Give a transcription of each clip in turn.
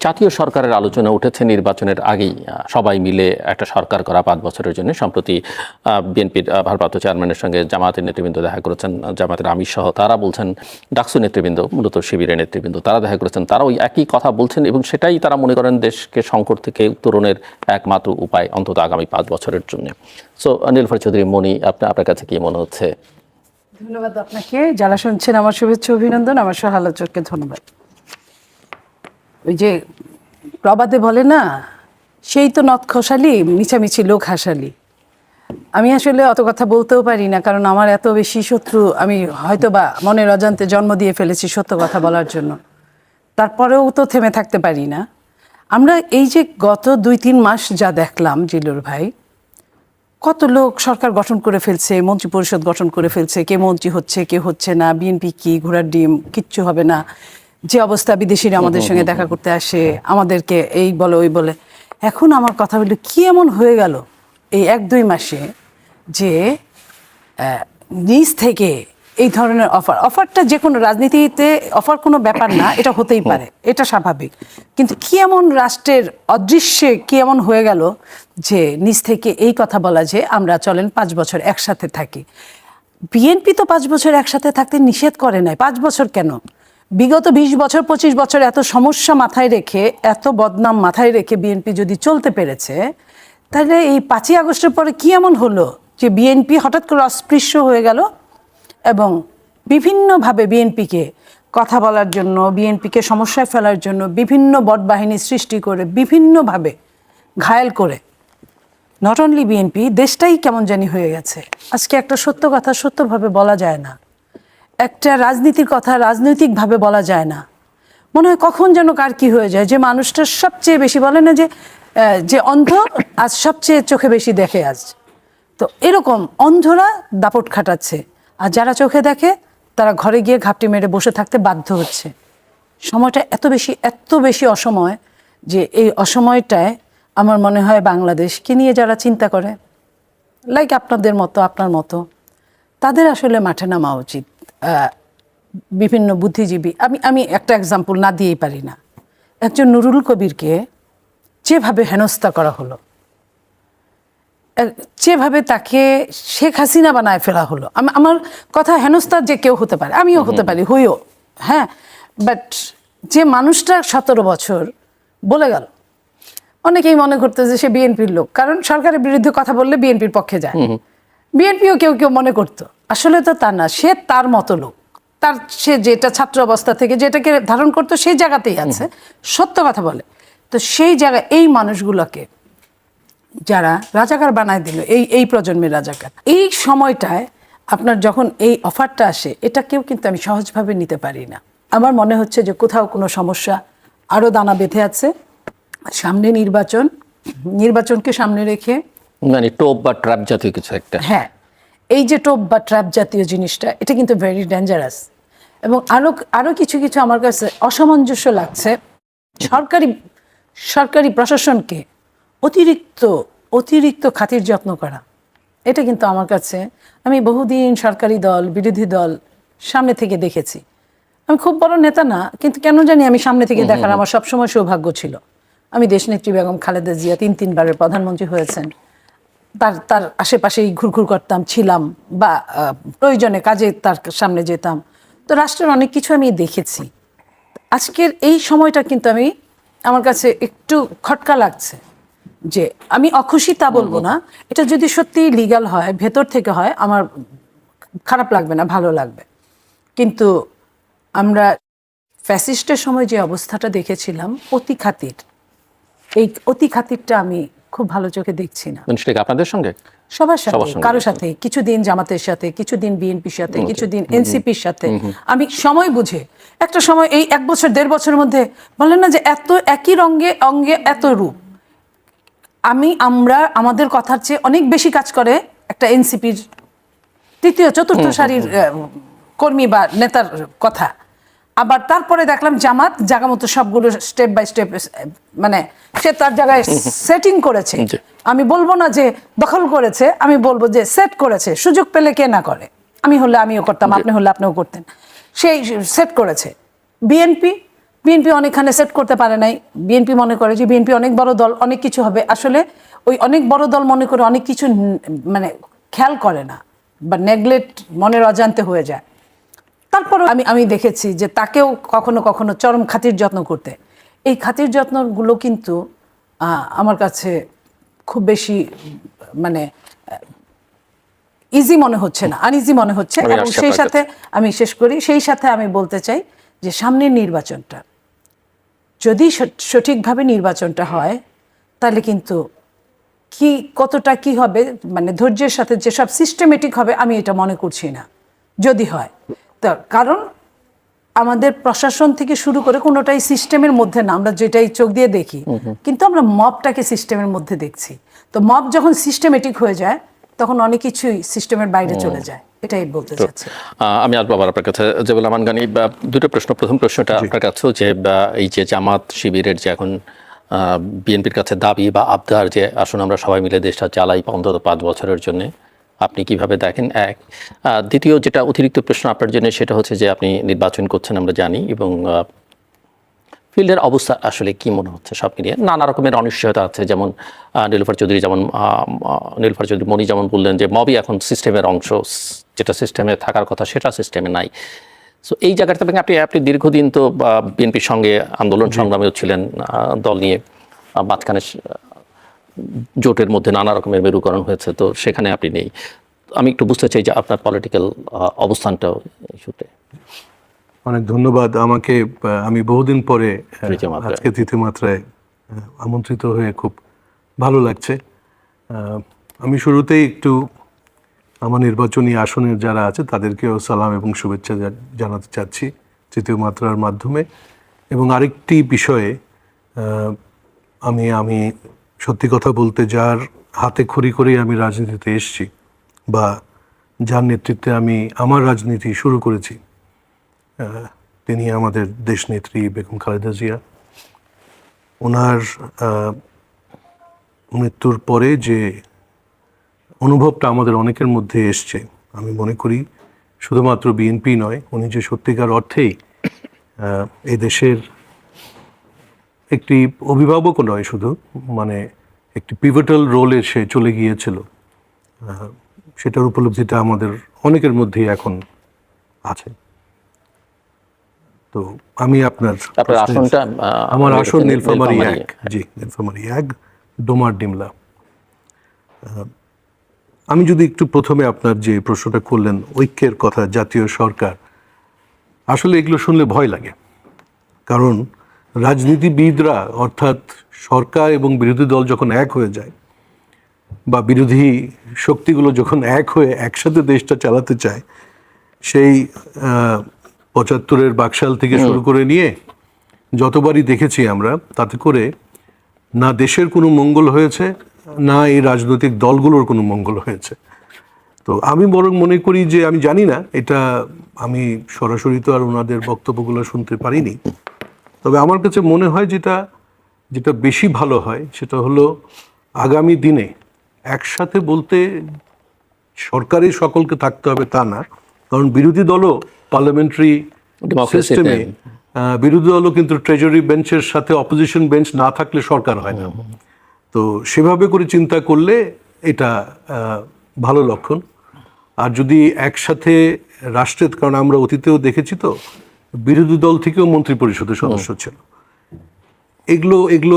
জাতীয় সরকারের আলোচনা উঠেছে নির্বাচনের আগেই সবাই মিলে একটা সরকার করা 5 বছরের জন্য। সম্প্রতি বিএনপির ভারপ্রাপ্ত চেয়ারম্যানের সঙ্গে জামায়াতের নেতৃবৃন্দ দেখা করেছেন, জামায়াতের আমির সহ তারা বলছেন, ডাকসু নেতৃবৃন্দ মূলত শিবিরের নেতৃবৃন্দ তারা দেখা করেছেন, তারা ওই একই কথা বলছেন এবং সেটাই তারা মনে করেন দেশকে সংকট থেকে উত্তরণের একমাত্র উপায় অন্তত আগামী 5 বছরের জন্য। সো নীলুফার চৌধুরী মনি, আপনার কাছে কি মনে হচ্ছে? ধন্যবাদ আপনাকে, যারা শুনছেন আমার শুভেচ্ছা অভিনন্দন, আমার সহ আলোচককে ধন্যবাদ। ওই যে প্রবাদে বলে না, সেই তো নথ খসালি মিছামিছি লোক হাসালি। আমি আসলে অত কথা বলতেও পারি না, কারণ আমার এত বেশি শত্রু, আমি হয়তো বা মনের অজান্তে জন্ম দিয়ে ফেলেছি সত্য কথা বলার জন্য। তারপরেও তো থেমে থাকতে পারি না। আমরা এই যে গত 2-3 মাস যা দেখলাম জিলুর ভাই, কত লোক সরকার গঠন করে ফেলছে, মন্ত্রী পরিষদ গঠন করে ফেলছে, কে মন্ত্রী হচ্ছে কে হচ্ছে না, বিএনপি কি ঘোড়ার ডিম, কিচ্ছু হবে না। যে অবস্থা, বিদেশিরা আমাদের সঙ্গে দেখা করতে আসে, আমাদেরকে এই বলে ওই বলে। এখন আমার কথা হলো, কি এমন হয়ে গেল এই 1-2 মাসে যে নিজ থেকে এই ধরনের অফারটা, যে কোনো রাজনীতিতে অফার কোনো ব্যাপার না, এটা হতেই পারে, এটা স্বাভাবিক। কিন্তু কি এমন রাষ্ট্রের অদৃশ্যে কি এমন হয়ে গেল যে নিজ থেকে এই কথা বলা যে আমরা চলেন 5 বছর একসাথে থাকি। বিএনপি তো 5 বছর একসাথে থাকতে নিষেধ করে নাই। 5 বছর কেন, বিগত 20 বছর 25 বছর এত সমস্যা মাথায় রেখে, এত বদনাম মাথায় রেখে বিএনপি যদি চলতে পেরেছে, তাহলে এই 5ই আগস্টের পরে কি এমন হলো যে বিএনপি হঠাৎ করে অস্পৃশ্য হয়ে গেল এবং বিভিন্নভাবে বিএনপিকে কথা বলার জন্য, বিএনপিকে সমস্যায় ফেলার জন্য বিভিন্ন বটবাহিনী সৃষ্টি করে, বিভিন্নভাবে ঘায়েল করে, নট অনলি বিএনপি, দেশটাই কেমন জানি হয়ে গেছে। আজকে একটা সত্য কথা সত্যভাবে বলা যায় না, একটা রাজনীতির কথা রাজনৈতিকভাবে বলা যায় না। মনে হয় কখন যেন কার কি হয়ে যায়। যে মানুষটা সবচেয়ে বেশি, বলে না যে অন্ধ আজ সবচেয়ে চোখে বেশি দেখে আজ, তো এরকম অন্ধরা দাপট খাটাচ্ছে, আর যারা চোখে দেখে তারা ঘরে গিয়ে ঘাপটি মেরে বসে থাকতে বাধ্য হচ্ছে। সময়টা এত বেশি অসময়, যে এই অসময়টায় আমার মনে হয় বাংলাদেশকে নিয়ে যারা চিন্তা করে, লাইক আপনাদের মতো আপনার মতো, তাদের আসলে মাঠে নামা উচিত। বিভিন্ন বুদ্ধিজীবী, আমি একটা এক্সাম্পল না দিয়েই পারি না। একজন নুরুল কবিরকে যেভাবে হেনস্থা করা হলো, যেভাবে তাকে শেখ হাসিনা বানায় ফেলা হলো, আমার কথা, হেনস্থার যে কেউ হতে পারে, আমিও হতে পারি, হইও, হ্যাঁ, বাট যে মানুষটা 17 বছর বলে গেল, অনেকেই মনে করতে যে সে বিএনপির লোক, কারণ সরকারের বিরুদ্ধে কথা বললে বিএনপির পক্ষে যায়। বিএনপিও কেউ কেউ মনে করতো, আসলে তো তা না, সে তার মতো লোক, সে যেটা ছাত্র অবস্থা থেকে যেটাকে ধারণ করতো সেই জায়গাতেই আছে, সত্য কথা বলে। তো সেই জায়গায় এই মানুষগুলোকে যারা রাজাকার বানায় দিল, এই প্রজন্মের রাজাকার, এই সময়টায় আপনার যখন এই অফারটা আসে, এটা কেউ কিন্তু আমি সহজভাবে নিতে পারি না। আমার মনে হচ্ছে যে কোথাও কোনো সমস্যা আরও দানা বেঁধে আছে। সামনে নির্বাচনকে সামনে রেখে, মানে টোপ বা ট্র্যাপ জাতীয় কিছু একটা। হ্যাঁ, এই যে টোপ বা ট্র্যাপ জাতীয় জিনিসটা, এটা কিন্তু ভেরি ডেঞ্জারাস। এবং আরো কিছু আমার কাছে অসামঞ্জস্য লাগছে। সরকারি প্রশাসনকে অতিরিক্ত খাতির যত্ন করা, এটা কিন্তু আমার কাছে, আমি বহুদিন সরকারি দল বিরোধী দল সামনে থেকে দেখেছি। আমি খুব বড় নেতা না, কিন্তু কেন জানি আমি সামনে থেকে দেখার আমার সবসময় সৌভাগ্য ছিল। আমি দেশনেত্রী বেগম খালেদা জিয়া 3 বারের প্রধানমন্ত্রী হয়েছেন, তার আশেপাশেই ঘুরঘুর করতাম, ছিলাম, বা প্রয়োজনে কাজে তার সামনে যেতাম। তো রাষ্ট্রের অনেক কিছু আমি দেখেছি। আজকের এই সময়টা কিন্তু আমার কাছে একটু খটকা লাগছে, যে আমি অখুশি তা বলবো না, এটা যদি সত্যি লিগ্যাল হয়, ভেতর থেকে হয়, আমার খারাপ লাগবে না, ভালো লাগবে। কিন্তু আমরা ফ্যাসিস্টের সময় যে অবস্থাটা দেখেছিলাম, এই অতি খাতিরটা আমি খুব ভালো চোখে দেখছি না। আপনাদের সঙ্গে, সবার সাথে, কারোর সাথে, কিছুদিন জামাতের সাথে, কিছুদিন বিএনপির সাথে, কিছুদিন এনসিপির সাথে, আমি সময় বুঝে, একটা সময় এই 1 বছর 1.5 বছরের মধ্যে বলেন না যে এত একই অঙ্গে এত রূপ, আমরা আমাদের কথার চেয়ে অনেক বেশি কাজ করে একটা এনসিপির 3য় 4র্থ সারির কর্মী বা নেতার কথা। আবার তারপরে দেখলাম জামাত জায়গা মতো সবগুলো স্টেপ বাই স্টেপ, মানে সে তার জায়গায় সেটিং করেছে। আমি বলবো না যে দখল করেছে, আমি বলবো যে সেট করেছে। সুযোগ পেলে কে না করে, আমি হলে আমিও করতাম, আপনি হলে আপনিও করতেন, সেই সেট করেছে। বিএনপি বিএনপি অনেকখানে সেট করতে পারে নাই। বিএনপি মনে করে যে বিএনপি অনেক বড় দল, অনেক কিছু হবে। আসলে ওই অনেক বড় দল মনে করে অনেক কিছু মানে খেয়াল করে না, বা নেগলেক্ট মনের অজান্তে হয়ে যায়। তারপরও আমি দেখেছি যে তাকেও কখনো কখনো চরম খাতির যত্ন করতে। এই খাতির যত্নগুলো কিন্তু আমার কাছে খুব বেশি মানে ইজি মনে হচ্ছে না, আনইজি মনে হচ্ছে। এবং সেই সাথে আমি শেষ করি, সেই সাথে আমি বলতে চাই যে সামনের নির্বাচনটা যদি সঠিকভাবে নির্বাচনটা হয়, তাহলে কিন্তু কতটা কি হবে, মানে ধৈর্যের সাথে যেসব সিস্টেমেটিক হবে, আমি এটা মনে করছি না যদি হয়। তো কারণ আমাদের প্রশাসন থেকে শুরু করে কোনোটাই সিস্টেমের মধ্যে না, আমরা যেটাই চোখ দিয়ে দেখি, কিন্তু আমরা মবটাকে সিস্টেমের মধ্যে দেখছি। তো মব যখন সিস্টেমেটিক হয়ে যায়, তখন অনেক কিছুই সিস্টেমের বাইরে চলে যায়। এটাই বলতে চাচ্ছি। আমি আসবো আবার আপনার কাছে। জেবুল আমান গানি, দুটো প্রশ্ন। প্রথম প্রশ্নটা আপনার কাছেও, যে এই যে জামাত শিবিরের যে এখন বিএনপির কাছে দাবি বা আবদার যে আসুন আমরা সবাই মিলে দেশটা চালাই অন্তত 5 বছরের জন্য, আপনি কিভাবে দেখেন? এক। দ্বিতীয় যেটা অতিরিক্ত প্রশ্ন আপনার জন্য, সেটা হচ্ছে যে আপনি নির্বাচন করছেন আমরা জানি, এবং ফিল্ডের অবস্থা আসলে কি মনে হচ্ছে সব মিলিয়ে? নানা রকমের অনিশ্চয়তা আছে, যেমন নীলুফার চৌধুরী মনি যেমন বললেন যে মবই এখন সিস্টেমের অংশ, যেটা সিস্টেমে থাকার কথা সেটা সিস্টেমে নাই। সো এই জায়গাটা থেকে আপনি দীর্ঘদিন তো বিএনপির সঙ্গে আন্দোলন সংগ্রামেও ছিলেন, দল নিয়ে মাঝখানে জোটের মধ্যে নানা রকমের মেরুকরণ হয়েছে, তো সেখানে আপনি নেই। আমি একটু বুঝতে চাই যে আপনার পলিটিক্যাল অবস্থানটাও ইস্যুতে। অনেক ধন্যবাদ আমাকে। আমি বহুদিন পরে আজকে তৃতীয় মাত্রায় আমন্ত্রিত হয়ে খুব ভালো লাগছে। আমি শুরুতেই একটু আমার নির্বাচনী আসনের যারা আছে তাদেরকেও সালাম এবং শুভেচ্ছা জানাতে চাচ্ছি তৃতীয় মাত্রার মাধ্যমে। এবং আরেকটি বিষয়ে আমি সত্যি কথা বলতে, যার হাতে খড়ি করেই আমি রাজনীতিতে এসেছি, বা যার নেতৃত্বে আমি আমার রাজনীতি শুরু করেছি, তিনি আমাদের দেশনেত্রী বেগম খালেদা জিয়া। ওনার মৃত্যুর পরে যে অনুভবটা আমাদের অনেকের মধ্যে এসছে, আমি মনে করি শুধুমাত্র বিএনপি নয়, উনি যে সত্যিকার অর্থেই এই দেশের একটি অভিভাবকও নয় শুধু, মানে একটি পিভটাল রোলে সে চলে গিয়েছিল, সেটার উপলব্ধিটা আমাদের অনেকের মধ্যেই এখন আছে। তো আমি আমার আসন নীলফামারী 1, জি নীলফামারী 1, ডোমার ডিমলা। আমি যদি একটু প্রথমে আপনার যে প্রশ্নটা করলেন ঐক্যের কথা, জাতীয় সরকার, আসলে এগুলো শুনলে ভয় লাগে। কারণ রাজনীতিবিদরা, অর্থাৎ সরকার এবং বিরোধী দল যখন এক হয়ে যায়, বা বিরোধী শক্তিগুলো যখন এক হয়ে একসাথে দেশটা চালাতে চায়, সেই 75-এর বাকশাল থেকে শুরু করে নিয়ে যতবারই দেখেছি আমরা, তাতে করে না দেশের কোনো মঙ্গল হয়েছে, না এই রাজনৈতিক দলগুলোর কোনো মঙ্গল হয়েছে। তো আমি বরং মনে করি যে, আমি জানি না, এটা আমি সরাসরি তো আর ওনাদের বক্তব্যগুলো শুনতে পারিনি, তবে আমার কাছে মনে হয় যেটা বেশি ভালো হয় সেটা হলো আগামী দিনে একসাথে বলতে সরকারি সকলকে থাকতে হবে তা না, কারণ বিরোধী দলও পার্লামেন্টারি সিস্টেমে, বিরোধী দলও কিন্তু ট্রেজারি বেঞ্চের সাথে অপোজিশন বেঞ্চ না থাকলে সরকার হয় না। তো সেভাবে করে চিন্তা করলে এটা ভালো লক্ষণ। আর যদি একসাথে রাষ্ট্রের, কারণ আমরা অতীতেও দেখেছি তো বিরোধী দল থেকেও মন্ত্রী পরিষদের সদস্য ছিল, এগুলো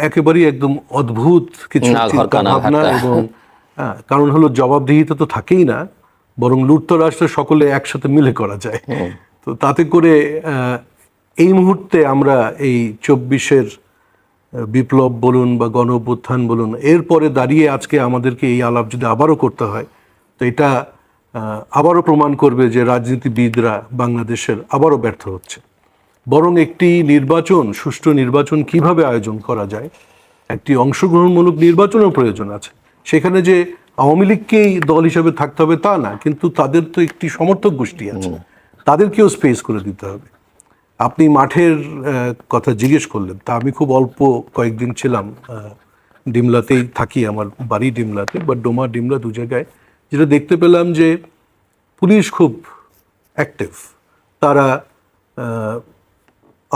একেবারেই একদম অদ্ভুত কিছু চিন্তা ভাবনা। এবং কারণ হলো জবাবদিহিতা তো থাকেই না, বরং লুটতরাষ্ট্র সকলে একসাথে মিলে করা যায়। তো তাতে করে এই মুহূর্তে আমরা এই 24-এর বিপ্লব বলুন বা গণ অভ্যুত্থান বলুন, এরপরে দাঁড়িয়ে আজকে আমাদেরকে এই আলাপ যদি আবারও করতে হয়, তো এটা আবারও প্রমাণ করবে যে রাজনীতিবিদরা বাংলাদেশের আবারও ব্যর্থ হচ্ছে। বরং একটি নির্বাচন, সুষ্ঠু নির্বাচন কিভাবে আয়োজন করা যায়, একটি অংশগ্রহণমূলক নির্বাচনের প্রয়োজন আছে। সেখানে যে আওয়ামী লীগকেই দল হিসেবে থাকতে হবে তা না, কিন্তু তাদের তো একটি সমর্থক গোষ্ঠী আছে, তাদেরকেও স্পেস করে দিতে হবে। আপনি মাঠের কথা জিজ্ঞেস করলেন, তা আমি খুব অল্প কয়েকদিন ছিলাম, ডিমলাতেই থাকি, আমার বাড়ি ডিমলাতে, বা ডোমা ডিমলা দু জায়গায়। যেটা দেখতে পেলাম যে পুলিশ খুব অ্যাক্টিভ, তারা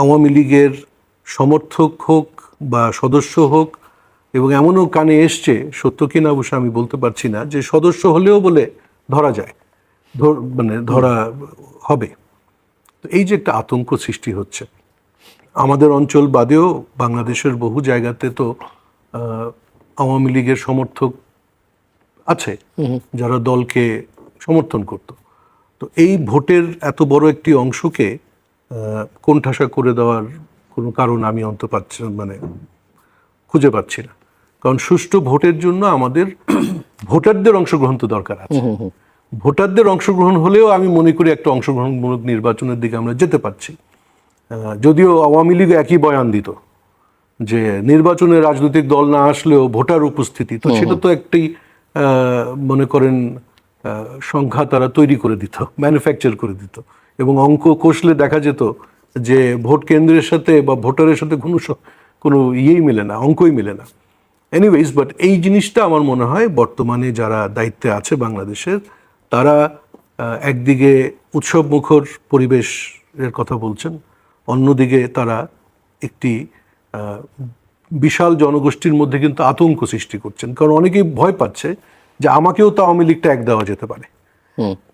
আওয়ামী লীগের সমর্থক হোক বা সদস্য হোক, এবং এমনও কানে এসছে, সত্য কিনা অবশ্য আমি বলতে পারছি না, যে সদস্য হলেও বলে ধরা যায়, মানে ধরা হবে। তো এই যে একটা আতঙ্ক সৃষ্টি হচ্ছে আমাদের অঞ্চল বাদেও বাংলাদেশের বহু জায়গাতে, তো আওয়ামী লীগের সমর্থক আছে যারা দলকে সমর্থন করত। তো এই ভোটের এত বড় একটি অংশকে কোণঠাসা করে দেওয়ার কোনো কারণ আমি মানে খুঁজে পাচ্ছি না। কারণ সুষ্ঠু ভোটের জন্য আমাদের ভোটারদের অংশগ্রহণ তো দরকার আছে। ভোটারদের অংশগ্রহণ হলেও আমি মনে করি একটা অংশগ্রহণমূলক নির্বাচনের দিকে আমরা যেতে পারছি। যদিও আওয়ামী লীগ একই বয়ান দিত যে নির্বাচনে রাজনৈতিক দল না আসলেও ভোটার উপস্থিতি, তো সেটা তো একটি মনে করেন সংখ্যা তারা তৈরি করে দিত, ম্যানুফ্যাকচার করে দিত, এবং অঙ্ক কষলে দেখা যেত যে ভোট কেন্দ্রের সাথে বা ভোটারের সাথে কোনো ইয়েই মেলে না, অঙ্কই মেলে না। এনিওয়েজ, বাট এই জিনিসটা আমার মনে হয় বর্তমানে যারা দায়িত্বে আছে বাংলাদেশের, তারা একদিকে উৎসব মুখর পরিবেশের কথা বলছেন, অন্যদিকে তারা একটি বিশাল জনগোষ্ঠীর মধ্যে কিন্তু আতঙ্ক সৃষ্টি করছেন। কারণ অনেকেই ভয় পাচ্ছে যে আমাকেও তো আওয়ামী লীগ ট্যাগ দেওয়া যেতে পারে,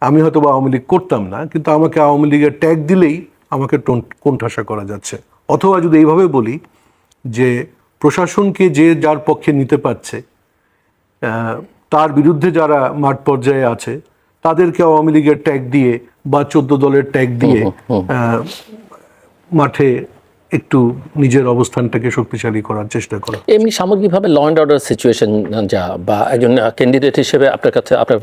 আমি হয়তো বা আওয়ামী লীগ করতাম না, কিন্তু আমাকে আওয়ামী লীগের ট্যাগ দিলেই আমাকে কোণঠাসা করা যাচ্ছে। অথবা যদি এইভাবে বলি যে প্রশাসনকে যে যার পক্ষে নিতে পারছে, তার বিরুদ্ধে যারা মাঠ পর্যায়ে আছে তাদেরকে আওয়ামী লীগের ট্যাগ দিয়ে বা 14 দলের ট্যাগ দিয়ে মাঠে একটু নিজের অবস্থানটাকে শক্তিশালী করার চেষ্টা করা। এমনি সামগ্রিকভাবে ল অ্যান্ড অর্ডার সিচুয়েশন যা, বা একজন ক্যান্ডিডেট হিসেবে আপনার কাছে আপনার,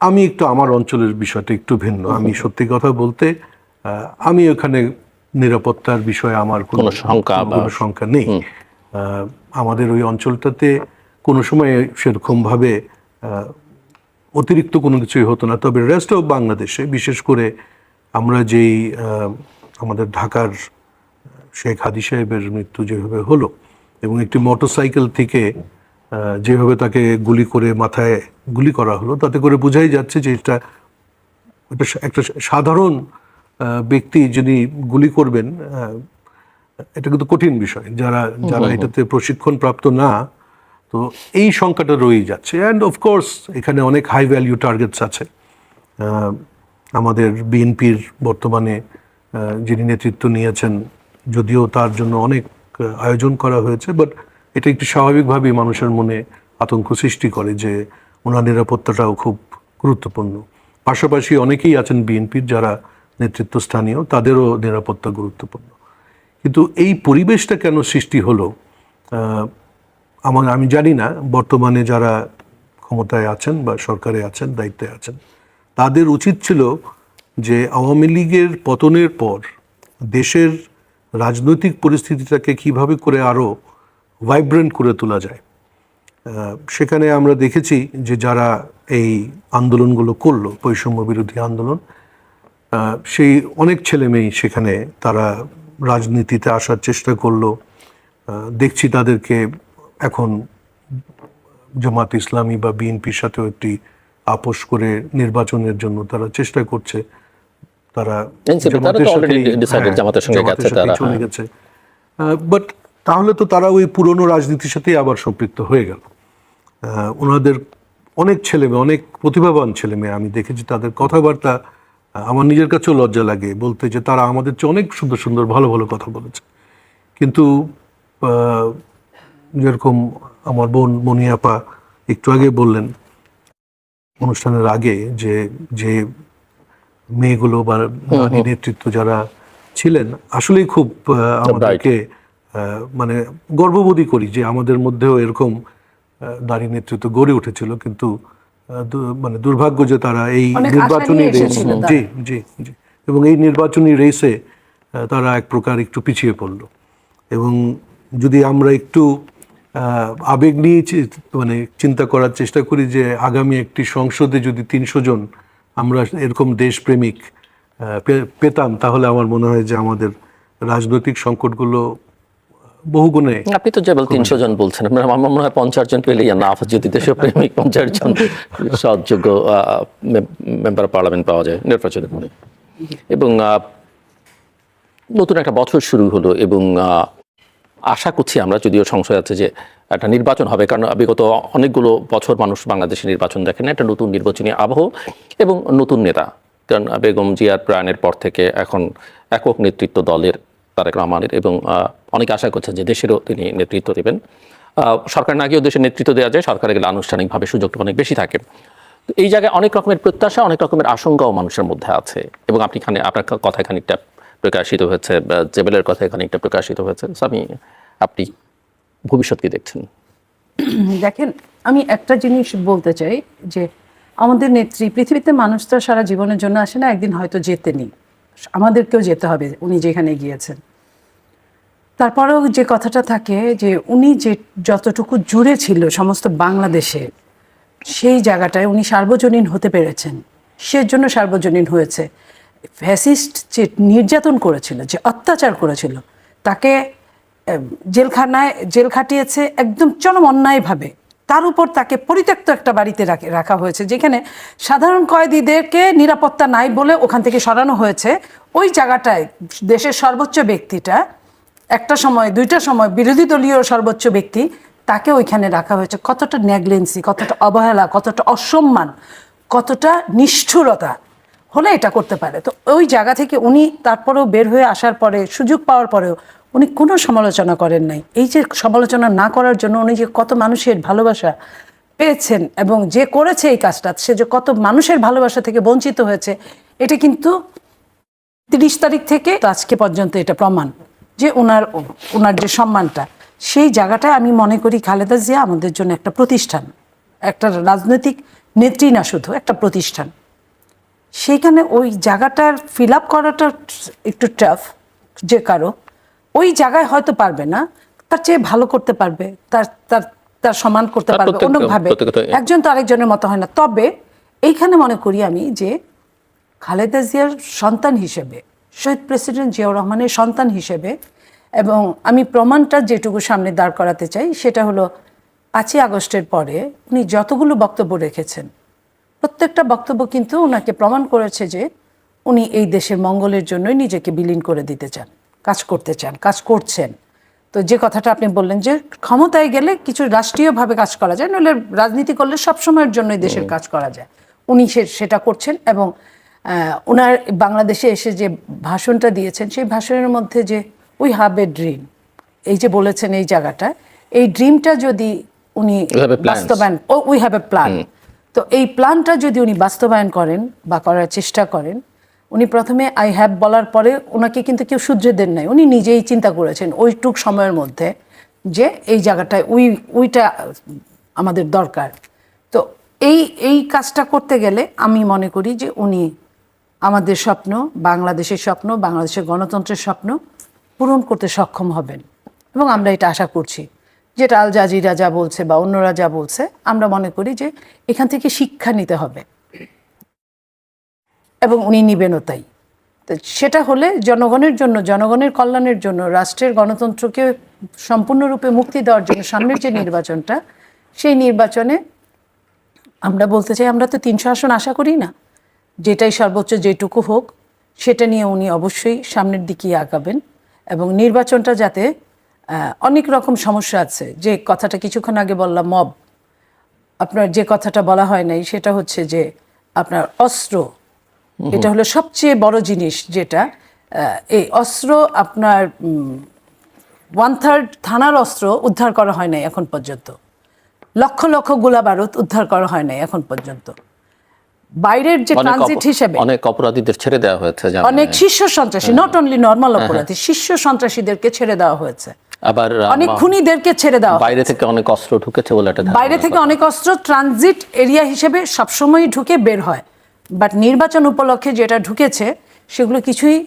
আমি একটু আমার অঞ্চলের বিষয়টা একটু ভিন্ন। আমি সত্যি কথা বলতে আমি ওখানে নিরাপত্তার বিষয়ে আমার কোনো শঙ্কা নেই। আমাদের ওই অঞ্চলটাতে কোনো সময় সেরকমভাবে অতিরিক্ত কোনো কিছুই হতো না। তবে রেস্ট অফ বাংলাদেশে, বিশেষ করে আমরা যেই আমাদের ঢাকার শেখ হাদি সাহেবের মৃত্যু যেভাবে হলো, এবং একটি মোটরসাইকেল থেকে যেভাবে তাকে গুলি করে মাথায় গুলি করা হলো, তাতে করে বোঝাই যাচ্ছে যে এটা একটা সাধারণ ব্যক্তি যিনি গুলি করবেন, এটা কিন্তু কঠিন বিষয়। যারা এটাতে প্রশিক্ষণ প্রাপ্ত না, তো এই সংখ্যাটা রয়েই যাচ্ছে। অ্যান্ড অফকোর্স এখানে অনেক হাই ভ্যালিউ টার্গেটস আছে। আমাদের বিএনপির বর্তমানে যিনি নেতৃত্ব নিয়েছেন, যদিও তার জন্য অনেক আয়োজন করা হয়েছে, বাট এটা একটু স্বাভাবিকভাবেই মানুষের মনে আতঙ্ক সৃষ্টি করে যে ওনার নিরাপত্তাটাও খুব গুরুত্বপূর্ণ। পাশাপাশি অনেকেই আছেন বিএনপির যারা নেতৃত্বস্থানীয়, তাদেরও নিরাপত্তা গুরুত্বপূর্ণ। কিন্তু এই পরিবেশটা কেন সৃষ্টি হলো আমি জানি না। বর্তমানে যারা ক্ষমতায় আছেন বা সরকারে আছেন, দায়িত্বে আছেন, তাদের উচিত ছিল যে আওয়ামী লীগের পতনের পর দেশের রাজনৈতিক পরিস্থিতিটাকে কিভাবে করে আরও ভাইব্রেন্ট করে তোলা যায়। সেখানে আমরা দেখেছি যে যারা এই আন্দোলনগুলো করলো, বৈষম্য বিরোধী আন্দোলন, সেই অনেক ছেলেমেয়ে সেখানে তারা রাজনীতিতে আসার চেষ্টা করলো। দেখছি তাদেরকে এখন জামাত ইসলামী বা বিএনপির সাথেও একটি আপোষ করে নির্বাচনের জন্য তারা চেষ্টা করছে। তারা চলে গেছে, বাট তাহলে তো তারা ওই পুরনো রাজনীতির সাথেই আবার সম্পৃক্ত হয়ে গেল। ওনাদের অনেক ছেলেমেয়ে, অনেক প্রতিভাবান ছেলেমেয়ে আমি দেখেছি, তাদের কথাবার্তা আমার নিজের কাছেও লজ্জা লাগে বলতে, যে তারা আমাদের চেয়ে অনেক সুন্দর সুন্দর ভালো ভালো কথা বলেছে। কিন্তু যেরকম আমার বোন মনিয়াপা একটু আগে বললেন অনুষ্ঠানের আগে, যে মেয়েগুলো বা নারী নেতৃত্ব যারা ছিলেন, আসলেই খুব আমাদেরকে মানে গর্ববোধই করি যে আমাদের মধ্যেও এরকম নারী নেতৃত্ব গড়ে উঠেছিল। কিন্তু মানে দুর্ভাগ্য যে তারা এই নির্বাচনী রেস, জি জি জি, এবং এই নির্বাচনী রেসে তারা এক প্রকার একটু পিছিয়ে পড়ল। এবং যদি আমরা একটু আবেগ নিয়ে মানে চিন্তা করার চেষ্টা করি যে আগামী একটি সংসদে যদি 300 জন আমরা এরকম দেশপ্রেমিক পেতাম, তাহলে আমার মনে হয় যে আমাদের রাজনৈতিক সংকটগুলো বহুগুণে। আপনি তো যেবল 300 জন বলছেন, আমার মনে হয় 50 জন পেলেই না, যদি দেশপ্রেমিক 50 জন সৎযোগ্য মেম্বার পার্লামেন্ট পাওয়া যায় নির্বাচনের মধ্যে। এবং নতুন একটা বছর শুরু হলো এবং আশা করছি আমরা, যদিও সংশয় আছে যে একটা নির্বাচন হবে, কারণ বিগত অনেকগুলো বছর মানুষ বাংলাদেশে নির্বাচন দেখে না, একটা নতুন নির্বাচনী আবহ এবং নতুন নেতা। কারণ বেগম জিয়ার প্রয়াণের পর থেকে এখন একক নেতৃত্ব দলের তারেক রহমানের, এবং অনেকে আশা করছেন যে দেশেরও তিনি নেতৃত্ব দেবেন। সরকার না গিয়েও দেশের নেতৃত্ব দেওয়া যায়, সরকারে গেলে আনুষ্ঠানিকভাবে সুযোগটা অনেক বেশি থাকে। তো এই জায়গায় অনেক রকমের প্রত্যাশা, অনেক রকমের আশঙ্কাও মানুষের মধ্যে আছে, এবং আপনার কথায় খানিকটা প্রকাশিত হয়েছে, জেবেলের কথায় খানিকটা প্রকাশিত হয়েছে। আপনি ভবিষ্যৎ কি দেখছেন? দেখেন, আমি একটা জিনিস বলতে চাই যে আমাদের নেত্রী, পৃথিবীতে মানুষ তো সারা জীবনের জন্য আসে না, একদিন হয়তো যেতেনি, আমাদেরকেও যেতে হবে উনি যেখানে গিয়েছেন। তারপরেও যে কথাটা থাকে যে উনি যে যতটুকু জুড়ে ছিল সমস্ত বাংলাদেশে, সেই জায়গাটায় উনি সার্বজনীন হতে পেরেছেন, সেজন্য সার্বজনীন হয়েছে। ফ্যাসিস্ট যে নির্যাতন করেছিল, যে অত্যাচার করেছিল, তাকে জেল খাটিয়েছে একদম চরম অন্যায়ভাবে। তার উপর তাকে পরিত্যক্ত একটা বাড়িতে রাখা হয়েছে, যেখানে সাধারণ কয়েদিদেরকে নিরাপত্তা নাই বলে ওখান থেকে সরানো হয়েছে। ওই জায়গাটায় দেশের সর্বোচ্চ ব্যক্তিটা, একটা সময় দুইটা সময় বিরোধী দলীয় সর্বোচ্চ ব্যক্তি, তাকে ওইখানে রাখা হয়েছে। কতটা নেগলেন্সি, কতটা অবহেলা, কতটা অসম্মান, কতটা নিষ্ঠুরতা হলে এটা করতে পারে। তো ওই জায়গা থেকে উনি তারপরেও বের হয়ে আসার পরে, সুযোগ পাওয়ার পরেও উনি কোনো সমালোচনা করেন নাই। এই যে সমালোচনা না করার জন্য উনি যে কত মানুষের ভালোবাসা পেয়েছেন, এবং যে করেছে এই কাজটা, সে যে কত মানুষের ভালোবাসা থেকে বঞ্চিত হয়েছে, এটা কিন্তু 30 তারিখ থেকে আজকে পর্যন্ত এটা প্রমাণ যে ওনার যে সম্মানটা, সেই জায়গাটায় আমি মনে করি খালেদা জিয়া আমাদের জন্য একটা প্রতিষ্ঠান, একটা রাজনৈতিক নেত্রী না, শুধু একটা প্রতিষ্ঠান। সেইখানে ওই জায়গাটার ফিল আপ করাটা একটু টাফ, যে কারো ওই জায়গায় হয়তো পারবে না, তার চেয়ে ভালো করতে পারবে, তার তার তার সমান করতে পারবে অন্যভাবে। একজন তো আরেকজনের মতো হয় না। তবে এইখানে মনে করি আমি যে খালেদা জিয়ার সন্তান হিসেবে, শহীদ প্রেসিডেন্ট জিয়াউর রহমানের সন্তান হিসেবে, এবং আমি প্রমাণটা যেটুকু সামনে দাঁড় করাতে চাই সেটা হলো 5ই আগস্টের পরে উনি যতগুলো বক্তব্য রেখেছেন, প্রত্যেকটা বক্তব্য কিন্তু ওনাকে প্রমাণ করেছে যে উনি এই দেশের মঙ্গলের জন্যই নিজেকে বিলীন করে দিতে চান, কাজ করতে চান, কাজ করছেন। তো যে কথাটা আপনি বললেন যে ক্ষমতায় গেলে কিছু রাষ্ট্রীয়ভাবে কাজ করা যায়, নইলে রাজনীতি করলে সবসময়ের জন্যই দেশের কাজ করা যায়, উনি সেটা করছেন। এবং ওনার বাংলাদেশে এসে যে ভাষণটা দিয়েছেন, সেই ভাষণের মধ্যে যে উই হ্যাভ এ ড্রিম, এই যে বলেছেন, এই জায়গাটা, এই ড্রিমটা যদি উনি বাস্তবায়ন, উই হ্যাভ এ প্ল্যান, তো এই প্ল্যানটা যদি উনি বাস্তবায়ন করেন বা করার চেষ্টা করেন, উনি প্রথমে আই হ্যাভ বলার পরে ওনাকে কিন্তু কেউ শুধরে দেন নাই, উনি নিজেই চিন্তা করেছেন ওইটুক সময়ের মধ্যে যে এই জায়গাটায় উইটা আমাদের দরকার। তো এই কাজটা করতে গেলে আমি মনে করি যে উনি আমাদের স্বপ্ন, বাংলাদেশের স্বপ্ন, বাংলাদেশের গণতন্ত্রের স্বপ্ন পূরণ করতে সক্ষম হবেন, এবং আমরা এটা আশা করছি। যেটা আল জাজিরা যা বলছে বা অন্যরা যা বলছে, আমরা মনে করি যে এখান থেকে শিক্ষা নিতে হবে, এবং উনি নিবেনও তাই। তো সেটা হলে জনগণের জন্য, জনগণের কল্যাণের জন্য, রাষ্ট্রের গণতন্ত্রকে সম্পূর্ণরূপে মুক্তি দেওয়ার জন্য সামনের যে নির্বাচনটা, সেই নির্বাচনে আমরা বলতে চাই, আমরা তো 300 আসন আশা করি না, যেটাই সর্বোচ্চ যেটুকু হোক সেটা নিয়ে উনি অবশ্যই সামনের দিকে আগাবেন। এবং নির্বাচনটা যাতে, অনেক রকম সমস্যা আছে, যে কথাটা কিছুক্ষণ আগে বললাম, মব, আপনার যে কথাটা বলা হয় নাই সেটা হচ্ছে যে আপনার অস্ত্র, এটা হলো সবচেয়ে বড় জিনিস। যেটা এই অস্ত্র আপনার 1/3 থানার অস্ত্র উদ্ধার করা হয় নাই এখন পর্যন্ত, লক্ষ লক্ষ গোলা বারুদ উদ্ধার করা হয় নাই এখন পর্যন্ত। বাইরের যে ট্রানজিট হিসেবে অনেক অপরাধীদের ছেড়ে দেওয়া হয়েছে, অনেক শীর্ষ সন্ত্রাসী, নট অনলি নর্মাল অপরাধী, শীর্ষ সন্ত্রাসীদেরকে ছেড়ে দেওয়া হয়েছে, আবার অনেক খুনিদেরকে ছেড়ে দেওয়া, বাইরে থেকে অনেক অস্ত্র ঢুকেছে বলে একটা, বাইরে থেকে অনেক অস্ত্র ট্রানজিট এরিয়া হিসেবে সবসময় ঢুকে বের হয়, বাট নির্বাচন উপলক্ষে যেটা ঢুকেছে সেগুলো কিছুই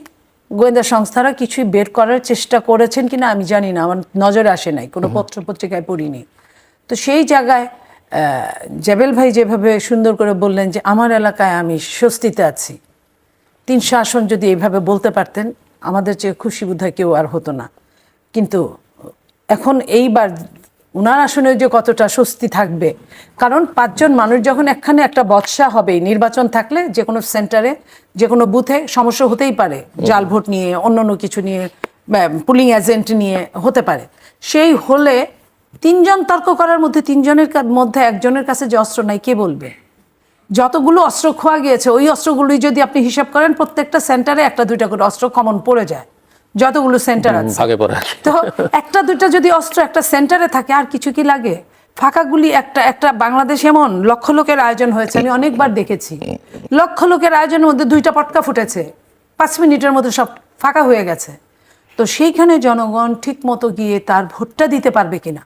গোয়েন্দা সংস্থারা কিছুই বের করার চেষ্টা করেছেন কিনা আমি জানি না, আমার নজরে আসে নাই, কোনো পত্রিকায় পড়িনি। তো সেই জায়গায় জেবেল ভাই যেভাবে সুন্দর করে বললেন যে আমার এলাকায় আমি স্বস্তিতে আছি, 300 আসন যদি এইভাবে বলতে পারতেন, আমাদের চেয়ে খুশি বোধহয় কেউ আর হতো না। কিন্তু এখন এইবার উনার আসনে যে কতটা স্বস্তি থাকবে, কারণ 5 জন মানুষ যখন একখানে একটা বৎসা হবে, নির্বাচন থাকলে যে কোনো সেন্টারে যে কোনো বুথে সমস্যা হতেই পারে, জাল ভোট নিয়ে অন্য কিছু নিয়ে, পুলিং এজেন্ট নিয়ে হতে পারে। সেই হলে 3 জন তর্ক করার মধ্যে 3 জনের মধ্যে একজনের কাছে যে অস্ত্র নাই, কে বলবে? যতগুলো অস্ত্র খোয়া গিয়েছে ওই অস্ত্রগুলোই যদি আপনি হিসাব করেন, প্রত্যেকটা সেন্টারে 1-2টা করে অস্ত্র কমন পড়ে যায়, যতগুলো সেন্টার আছে। ভাগে পড়ে। তো 1-2টা যদি অস্ত্র একটা সেন্টারে থাকে, আর কিছু কি লাগে? ফাঁকা গুলি একটা বাংলাদেশ এমন লক্ষ লোকের আয়োজন হয়েছে, আমি অনেকবার দেখেছি, লক্ষ লোকের আয়োজনের মধ্যে 2টা পটকা ফুটেছে, 5 মিনিটের মধ্যে সব ফাঁকা হয়ে গেছে। তো সেইখানে জনগণ ঠিক মতো গিয়ে তার ভোটটা দিতে পারবে কিনা,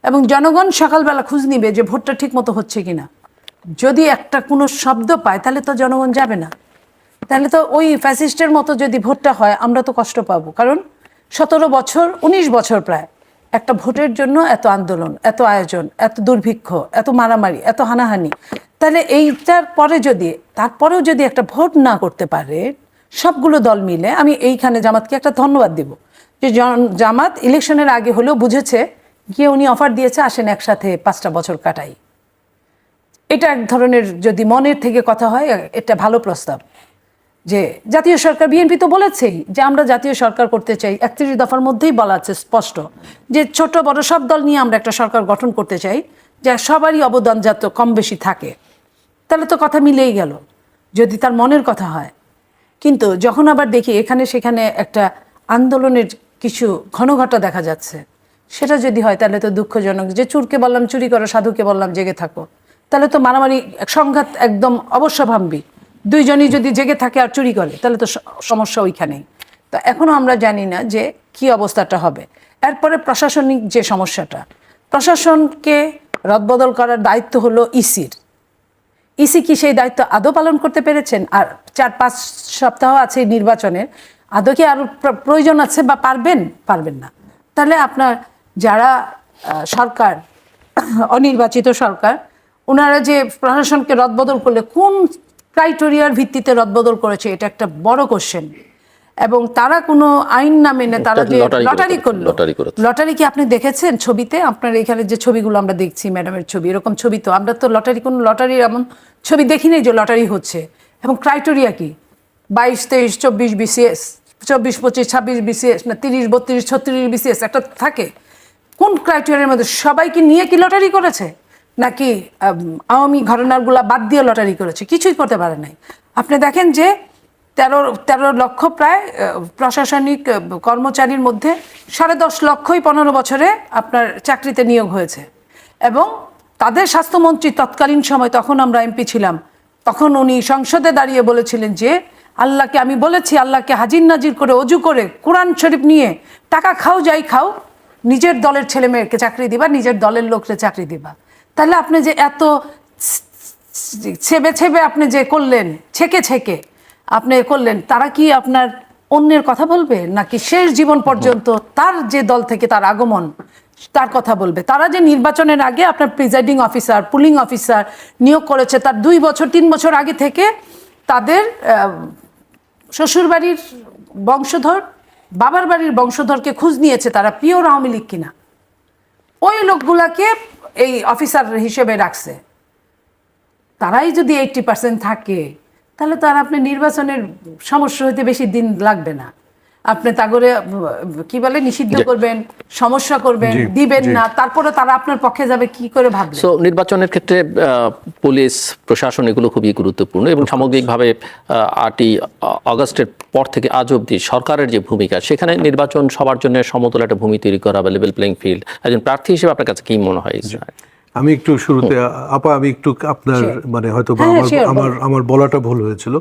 এবং জনগণ সকালবেলা খোঁজ নিবে যে ভোটটা ঠিক মতো হচ্ছে কিনা। যদি একটা কোনো শব্দ পায় তাহলে তো জনগণ যাবে না, তাহলে তো ওই ফ্যাসিস্টের মতো যদি ভোটটা হয় আমরা তো কষ্ট পাবো। কারণ 17 বছর 19 বছর প্রায় একটা ভোটের জন্য এত আন্দোলন, এত আয়োজন, এত দুর্ভিক্ষ, এত মারামারি, এত হানাহানি, তাহলে এইটার পরে যদি তারপরেও যদি একটা ভোট না করতে পারে সবগুলো দল মিলে, আমি এইখানে জামাতকে একটা ধন্যবাদ দেব যে জামাত ইলেকশনের আগে হলেও বুঝেছে, গিয়ে উনি অফার দিয়েছে আসেন একসাথে 5টা বছর কাটাই। এটা এক ধরনের যদি মনের থেকে কথা হয়, এটা ভালো প্রস্তাব। যে জাতীয় সরকার, বিএনপি তো বলেছেই যে আমরা জাতীয় সরকার করতে চাই, 31 দফার মধ্যেই বলা আছে স্পষ্ট যে ছোট বড় সব দল নিয়ে আমরা একটা সরকার গঠন করতে চাই, যে সবারই অবদান যাতে কম বেশি থাকে। তাহলে তো কথা মিলেই গেল যদি তার মনের কথা হয়। কিন্তু যখন আবার দেখি এখানে সেখানে একটা আন্দোলনের কিছু ঘনঘটা দেখা যাচ্ছে, সেটা যদি হয় তাহলে তো দুঃখজনক। যে চুরকে বললাম চুরি করো, সাধুকে বললাম জেগে থাকো, তাহলে তো মারামারি সংঘাত একদম অবশ্যভাম্বী। 2 জনই যদি জেগে থাকে আর চুরি করে তাহলে তো সমস্যা ওইখানেই। তো এখনো আমরা জানি না যে কি অবস্থাটা হবে। এরপরে প্রশাসনিক যে সমস্যাটা, প্রশাসনকে রদবদল করার দায়িত্ব হলো ইসির। ইসি কি সেই দায়িত্ব আদৌ পালন করতে পেরেছেন? আর 4-5 সপ্তাহ আছে নির্বাচনের, আদৌ কি আরও প্রয়োজন আছে বা পারবেন না। তাহলে আপনার যারা সরকার, অনির্বাচিত সরকার, ওনারা যে প্রশাসনকে রদবদল করলে কোন ক্রাইটেরিয়ার ভিত্তিতে রদবদল করেছে, এটা একটা বড় কোশ্চেন। এবং তারা কোনো আইন না মেনে তারা যে লটারি করলো, লটারি কি আপনি দেখেছেন ছবিতে? আপনার এখানে যে ছবিগুলো আমরা দেখছি, ম্যাডামের ছবি, এরকম ছবি তো আমরা তো কোনো লটারির এমন ছবি দেখিনি যে লটারি হচ্ছে। এবং ক্রাইটেরিয়া কি? 22, 23, 24 বিসিএস, 24, 25, 26 বিসিএস, না 30, 32, 36 বিসিএস একটা থাকে। কোন ক্রাইটেরিয়ার মধ্যে? সবাইকে নিয়ে কি লটারি করেছে, নাকি আওয়ামী ঘটনাগুলা বাদ দিয়ে লটারি করেছে? কিছুই করতে পারে নাই। আপনি দেখেন যে 13 লক্ষ প্রায় প্রশাসনিক কর্মচারীর মধ্যে 10.5 লক্ষই 15 বছরে আপনার চাকরিতে নিয়োগ হয়েছে। এবং তাদের স্বাস্থ্যমন্ত্রী তৎকালীন সময়, তখন আমরা এমপি ছিলাম, তখন উনি সংসদে দাঁড়িয়ে বলেছিলেন যে আল্লাহকে আমি বলেছি, আল্লাহকে হাজির নাজির করে অজু করে কোরআন শরীফ নিয়ে টাকা খাও যাই খাও, নিজের দলের ছেলে মেয়েকে চাকরি দিবা, নিজের দলের লোককে চাকরি দিবা। তাহলে আপনি যে এত ছেবে আপনি যে করলেন, ছেকে আপনি করলেন, তারা কি আপনার অন্যের কথা বলবে, নাকি শেষ জীবন পর্যন্ত তার যে দল থেকে তার আগমন তার কথা বলবে? তারা যে নির্বাচনের আগে আপনার প্রিজাইডিং অফিসার, পুলিং অফিসার নিয়োগ করেছে, তার 2 বছর 3 বছর আগে থেকে তাদের শ্বশুরবাড়ির বংশধর, বাবার বাড়ির বংশধরকে খোঁজ নিয়েছে তারা পিওর আওয়ামী লীগ কিনা। ওই লোকগুলাকে এই অফিসার হিসেবে রাখছে। তারাই যদি 80% থাকে, তাহলে তো আর আপনি নির্বাচনের সমস্যা হইতে বেশি দিন লাগবে না। আপনি তাগরে কি বলে নিষিদ্ধ করবেন, সমস্যা করবেন, দিবেন না, তারপরে তারা আপনার পক্ষে যাবে, কি করে ভাবলেন? সো নির্বাচনের ক্ষেত্রে পুলিশ প্রশাসন এগুলো খুবই গুরুত্বপূর্ণ। এবং সামগ্রিকভাবে 8ই আগস্টের পর থেকে আজ অবধি সরকারের যে ভূমিকা, সেখানে নির্বাচন সবার জন্য সমতল একটা ভূমি তৈরি করা বা লেভেল প্লেইং ফিল্ড, একজন প্রার্থী হিসেবে আপনার কাছে কি মনে হয়? আমি একটু শুরুতে আপা, আমি একটু আপনার মানে হয়তো আমার বলাটা ভুল হয়েছিল।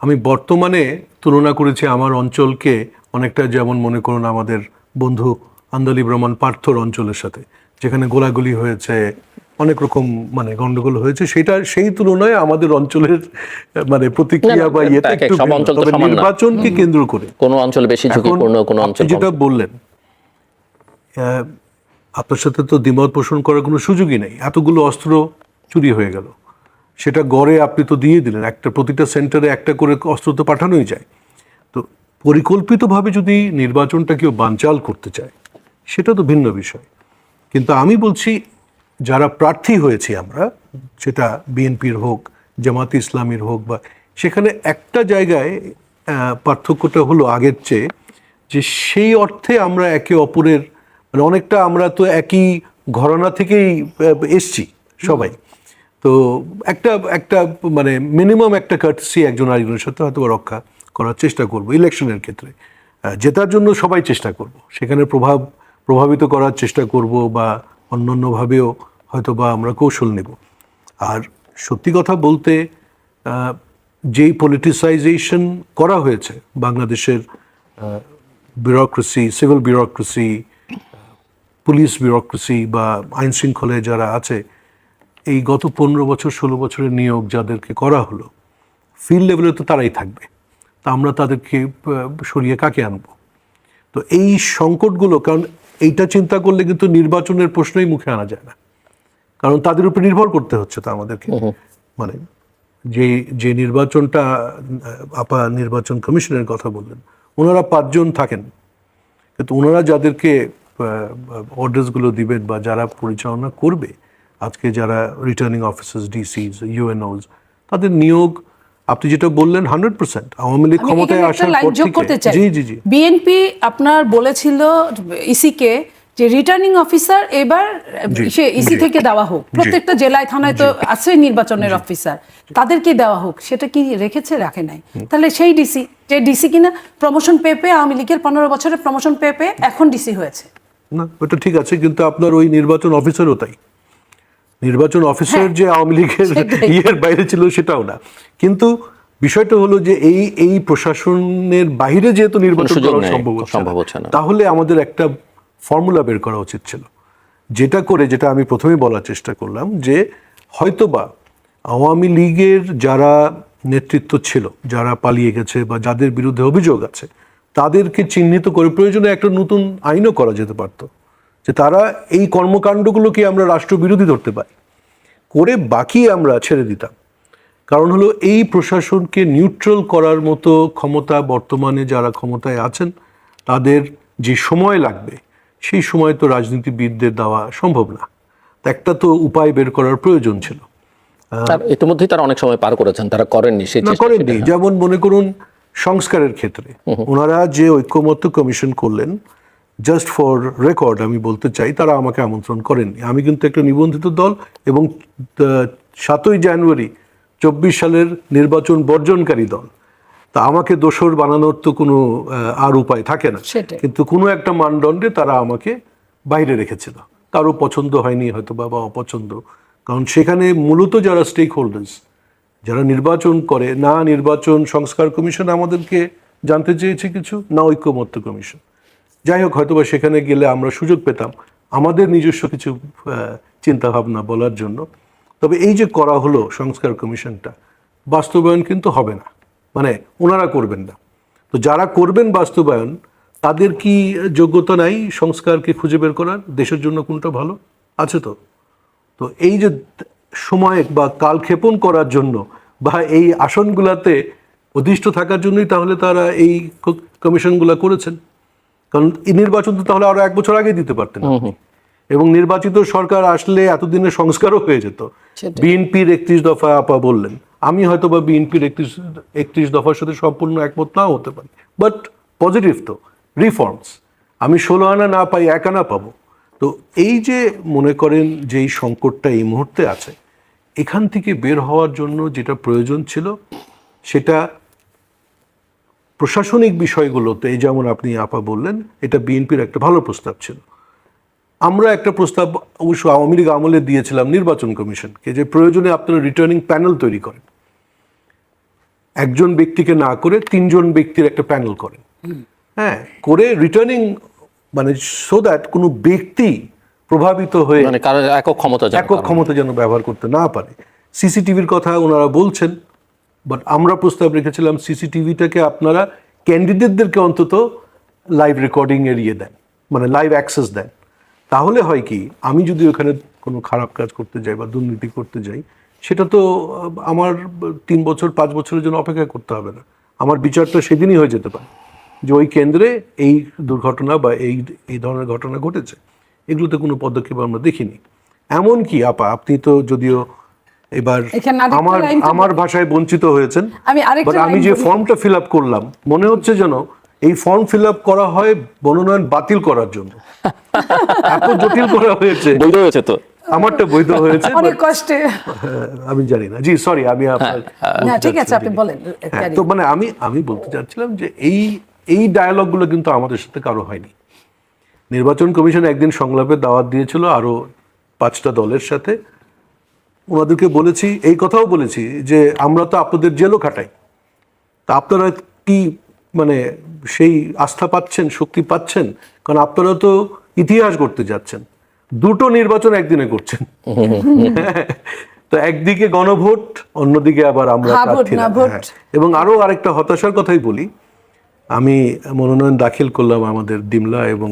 আমি বর্তমানে তুলনা করেছি আমার অঞ্চলকে অনেকটা, যেমন মনে করুন আমাদের বন্ধু আন্দোলিব রহমান পার্থর অঞ্চলের সাথে, যেখানে গোলাগুলি হয়েছে, অনেক রকম মানে গন্ডগোল হয়েছে। সেই তুলনায় আমাদের অঞ্চলের মানে প্রতিক্রিয়া বা ইয়েটা একটু নির্বাচনকে কেন্দ্র করে কোন অঞ্চল বেশি ঝুঁকিপূর্ণ, কোন অঞ্চল যেটা বললেন, আপনার সাথে তো দ্বিমত পোষণ করার কোনো সুযোগই নেই। এতগুলো অস্ত্র চুরি হয়ে গেল, সেটা গড়ে আপনি তো দিয়ে দিলেন, প্রতিটা সেন্টারে একটা করে অস্ত্র তো পাঠানোই যায়। তো পরিকল্পিতভাবে যদি নির্বাচনটা কেউ বানচাল করতে চায়, সেটা তো ভিন্ন বিষয়। কিন্তু আমি বলছি যারা প্রার্থী হয়েছি আমরা, সেটা বিএনপির হোক, জামাতে ইসলামীর হোক, বা সেখানে একটা জায়গায় পার্থক্যটা হলো আগের চেয়ে, যে সেই অর্থে আমরা একে অপরের মানে অনেকটা আমরা তো একই ঘরানা থেকেই এসছি সবাই, তো একটা একটা মানে মিনিমাম একটা কার্টসি একজন আরেকজনের সাথে হয়তো রক্ষা করার চেষ্টা করব ইলেকশনের ক্ষেত্রে। জেতার জন্য সবাই চেষ্টা করব, সেখানে প্রভাবিত করার চেষ্টা করব, বা অন্যান্যভাবেও হয়তো বা আমরা কৌশল নেব। আর সত্যি কথা বলতে যেই পলিটিসাইজেশন করা হয়েছে বাংলাদেশের bureaucracy, civil bureaucracy, police bureaucracy বা আইন শৃঙ্খলায় যারা আছে, এই গত 15 বছর 16 বছরের নিয়োগ যাদেরকে করা হলো, ফিল্ড লেভেলে তো তারাই থাকবে, তা আমরা তাদেরকে সরিয়ে কাকে আনবো? তো এই সংকটগুলো, কারণ এইটা চিন্তা করলে কিন্তু নির্বাচনের প্রশ্নই মুখে আনা যায় না, কারণ তাদের উপর নির্ভর করতে হচ্ছে তো আমাদেরকে। মানে যে নির্বাচনটা আপা নির্বাচন কমিশনের কথা বললেন, ওনারা 5 জন থাকেন, কিন্তু ওনারা যাদেরকে অর্ডার্সগুলো দিবেন বা যারা পরিচালনা করবে, আজকে যারা রিটার্নিং অফিসার্স, ডিসিস, ইউএনওস, তাদের নিয়োগ আপনি যেটা বললেন 100% আওয়ামী লীগ ক্ষমতায় আসার পর থেকে। জি জি জি, বিএনপি আপনার বলেছিল ইসিকে যে রিটার্নিং অফিসার এবার সে ইসি থেকে দেওয়া হোক, প্রত্যেকটা জেলায় থানায় তো আছে নির্বাচনের অফিসার, তাদেরকে দেওয়া হোক। সেটা কি রেখেছে? রাখে নাই। তাহলে সেই ডিসি, যে ডিসি কিনা প্রমোশন পেয়ে আওয়ামী লীগের 15 বছরের প্রমোশন পেয়ে এখন ডিসি হয়েছে, না ওটা ঠিক আছে, কিন্তু আপনার ওই নির্বাচন অফিসারও তাই, নির্বাচন অফিসার যে আওয়ামী লীগের ইয়ের বাইরে ছিল সেটাও না। কিন্তু বিষয়টা হলো যে এই প্রশাসনের বাইরে যেহেতু নির্বাচন করা সম্ভব হচ্ছে না, তাহলে আমাদের একটা ফর্মুলা বের করা উচিত ছিল, যেটা আমি প্রথমেই বলার চেষ্টা করলাম, যে হয়তোবা আওয়ামী লীগের যারা নেতৃত্ব ছিল, যারা পালিয়ে গেছে বা যাদের বিরুদ্ধে অভিযোগ আছে, তাদেরকে চিহ্নিত করে প্রয়োজনে একটা নতুন আইনও করা যেতে পারতো, যে তারা এই কর্মকাণ্ডগুলোকে আমরা রাষ্ট্রবিরোধী ধরতে পারি, করে বাকি আমরা ছেড়ে দিতাম। কারণ হলো এই প্রশাসনকে নিউট্রাল করার মতো ক্ষমতা বর্তমানে যারা ক্ষমতায় আছেন তাদের যে সময় লাগবে, সেই সময় তো রাজনীতিবিদদের দেওয়া সম্ভব না। একটা তো উপায় বের করার প্রয়োজন ছিল। ইতিমধ্যেই তারা অনেক সময় পার করেছেন, তারা করেননি। যেমন মনে করুন সংস্কারের ক্ষেত্রে ওনারা যে ঐক্যমত্য কমিশন করলেন, জাস্ট ফর রেকর্ড আমি বলতে চাই, তারা আমাকে আমন্ত্রণ করেননি। আমি কিন্তু একটা নিবন্ধিত দল, এবং 7ই জানুয়ারি 24 সালের নির্বাচন বর্জনকারী দল, তা আমাকে দোষর বানানোর তো কোনো আর উপায় থাকে না। কিন্তু কোনো একটা মানদণ্ডে তারা আমাকে বাইরে রেখেছিল, কারো পছন্দ হয়নি হয়তো বা অপছন্দ, কারণ সেখানে মূলত যারা স্টেক হোল্ডার্স, যারা নির্বাচন করে, না নির্বাচন সংস্কার কমিশন আমাদেরকে জানতে চেয়েছে কিছু, না ঐক্যমত্য কমিশন। যাই হোক, হয়তোবা সেখানে গেলে আমরা সুযোগ পেতাম আমাদের নিজস্ব কিছু চিন্তাভাবনা বলার জন্য। তবে এই যে করা হলো সংস্কার কমিশনটা, বাস্তবায়ন কিন্তু হবে না, মানে ওনারা করবেন না। তো যারা করবেন বাস্তবায়ন, তাদের কি যোগ্যতা নাই সংস্কারকে খুঁজে বের করার, দেশের জন্য কোনটা ভালো আছে? তো এই যে সময় বা কালক্ষেপণ করার জন্য বা এই আসনগুলাতে অধিষ্ঠ থাকার জন্যই তাহলে তারা এই কমিশনগুলো করেছেন। কারণ এই নির্বাচন তো তাহলে আরো 1 বছর আগে দিতে পারতেন, এবং নির্বাচিত সরকার আসলে এতদিনে সংস্কারও হয়ে যেত। বিএনপির 31 দফা আপা বললেন, আমি হয়তো বা বিএনপির 31 দফার সাথে সম্পূর্ণ একমত নাও হতে পারি, বাট পজিটিভ তো রিফর্মস। আমি 16 আনা না পাই 1 আনা পাবো। তো এই যে মনে করেন যে এই সংকটটা এই মুহূর্তে আছে, এখান থেকে বের হওয়ার জন্য যেটা প্রয়োজন ছিল, সেটা প্রশাসনিক বিষয়গুলোতে, এই যেমন আপনি আপা বললেন, এটা বিএনপির একটা ভালো প্রস্তাব ছিল। আমরা একটা প্রস্তাব অবশ্য আওয়ামী লীগ আমলে দিয়েছিলাম নির্বাচন কমিশনকে, যে প্রয়োজনে আপনারা রিটার্নিং প্যানেল তৈরি করেন, একজন ব্যক্তিকে না করে 3 জন ব্যক্তির একটা প্যানেল করেন, হ্যাঁ, করে রিটার্নিং, মানে সো দ্যাট কোনো ব্যক্তি প্রভাবিত হয়ে একক ক্ষমতা যেন ব্যবহার করতে না পারে। সিসিটিভির কথা ওনারা বলছেন, বাট আমরা প্রস্তাব রেখেছিলাম সিসিটিভিটাকে আপনারা ক্যান্ডিডেটদেরকে অন্তত লাইভ রেকর্ডিং এড়িয়ে দেন, মানে লাইভ অ্যাক্সেস দেন। তাহলে হয় কি, আমি যদি ওখানে কোনো খারাপ কাজ করতে যাই বা দুর্নীতি করতে যাই, সেটা তো আমার 3 বছর 5 বছরের জন্য অপেক্ষা করতে হবে না, আমার বিচারটা সেদিনই হয়ে যেতে পারে যে ওই কেন্দ্রে এই দুর্ঘটনা বা এই ধরনের ঘটনা ঘটেছে। এগুলোতে কোনো পদক্ষেপ আমরা দেখিনি। এমনকি আপা আপনি তো যদিও এবার এখানে আরেকটা আমার line তো আমার ভাষায় বঞ্চিত হয়েছেন, আমি আরেকটা But আমি line যে বলি। ফর্মটা ফিল আপ করলাম মনে হচ্ছে যেন এই ফর্ম ফিল আপ করা হয় মনোনয়ন বাতিল করার জন্য, এত জটিল করা হয়েছে। বৈধ হয়েছে তো। আমারটা বৈধ হয়েছে, অনেক but, কষ্টে। আমি জানি না। জি সরি, আমি আপনার না ঠিক আছে, আপনি বলেন। হ্যাঁ, তো মানে আমি বলতে চাচ্ছিলাম যে এই ডায়ালগগুলো কিন্তু আমাদের সাথে কারো হয়নি। নির্বাচন কমিশন একদিন সংলাপের দাওয়াত দিয়েছিল আরো 5টা দলের সাথে। ওনাদেরকে বলেছি, এই কথাও বলেছি যে আমরা তো আপনাদের জেলও খাটাই, তা আপনারা কি মানে সেই আস্থা পাচ্ছেন, শক্তি পাচ্ছেন? কারণ আপনারা তো ইতিহাস করতে যাচ্ছেন, 2টো নির্বাচন একদিনে করছেন। তো একদিকে গণভোট, অন্যদিকে আবার আমরা হা ভোট, প্রার্থীরা। না ভোট। হ্যাঁ, এবং আরো আরেকটা হতাশার কথাই বলি, আমি মনোনয়ন দাখিল করলাম আমাদের ডিমলা এবং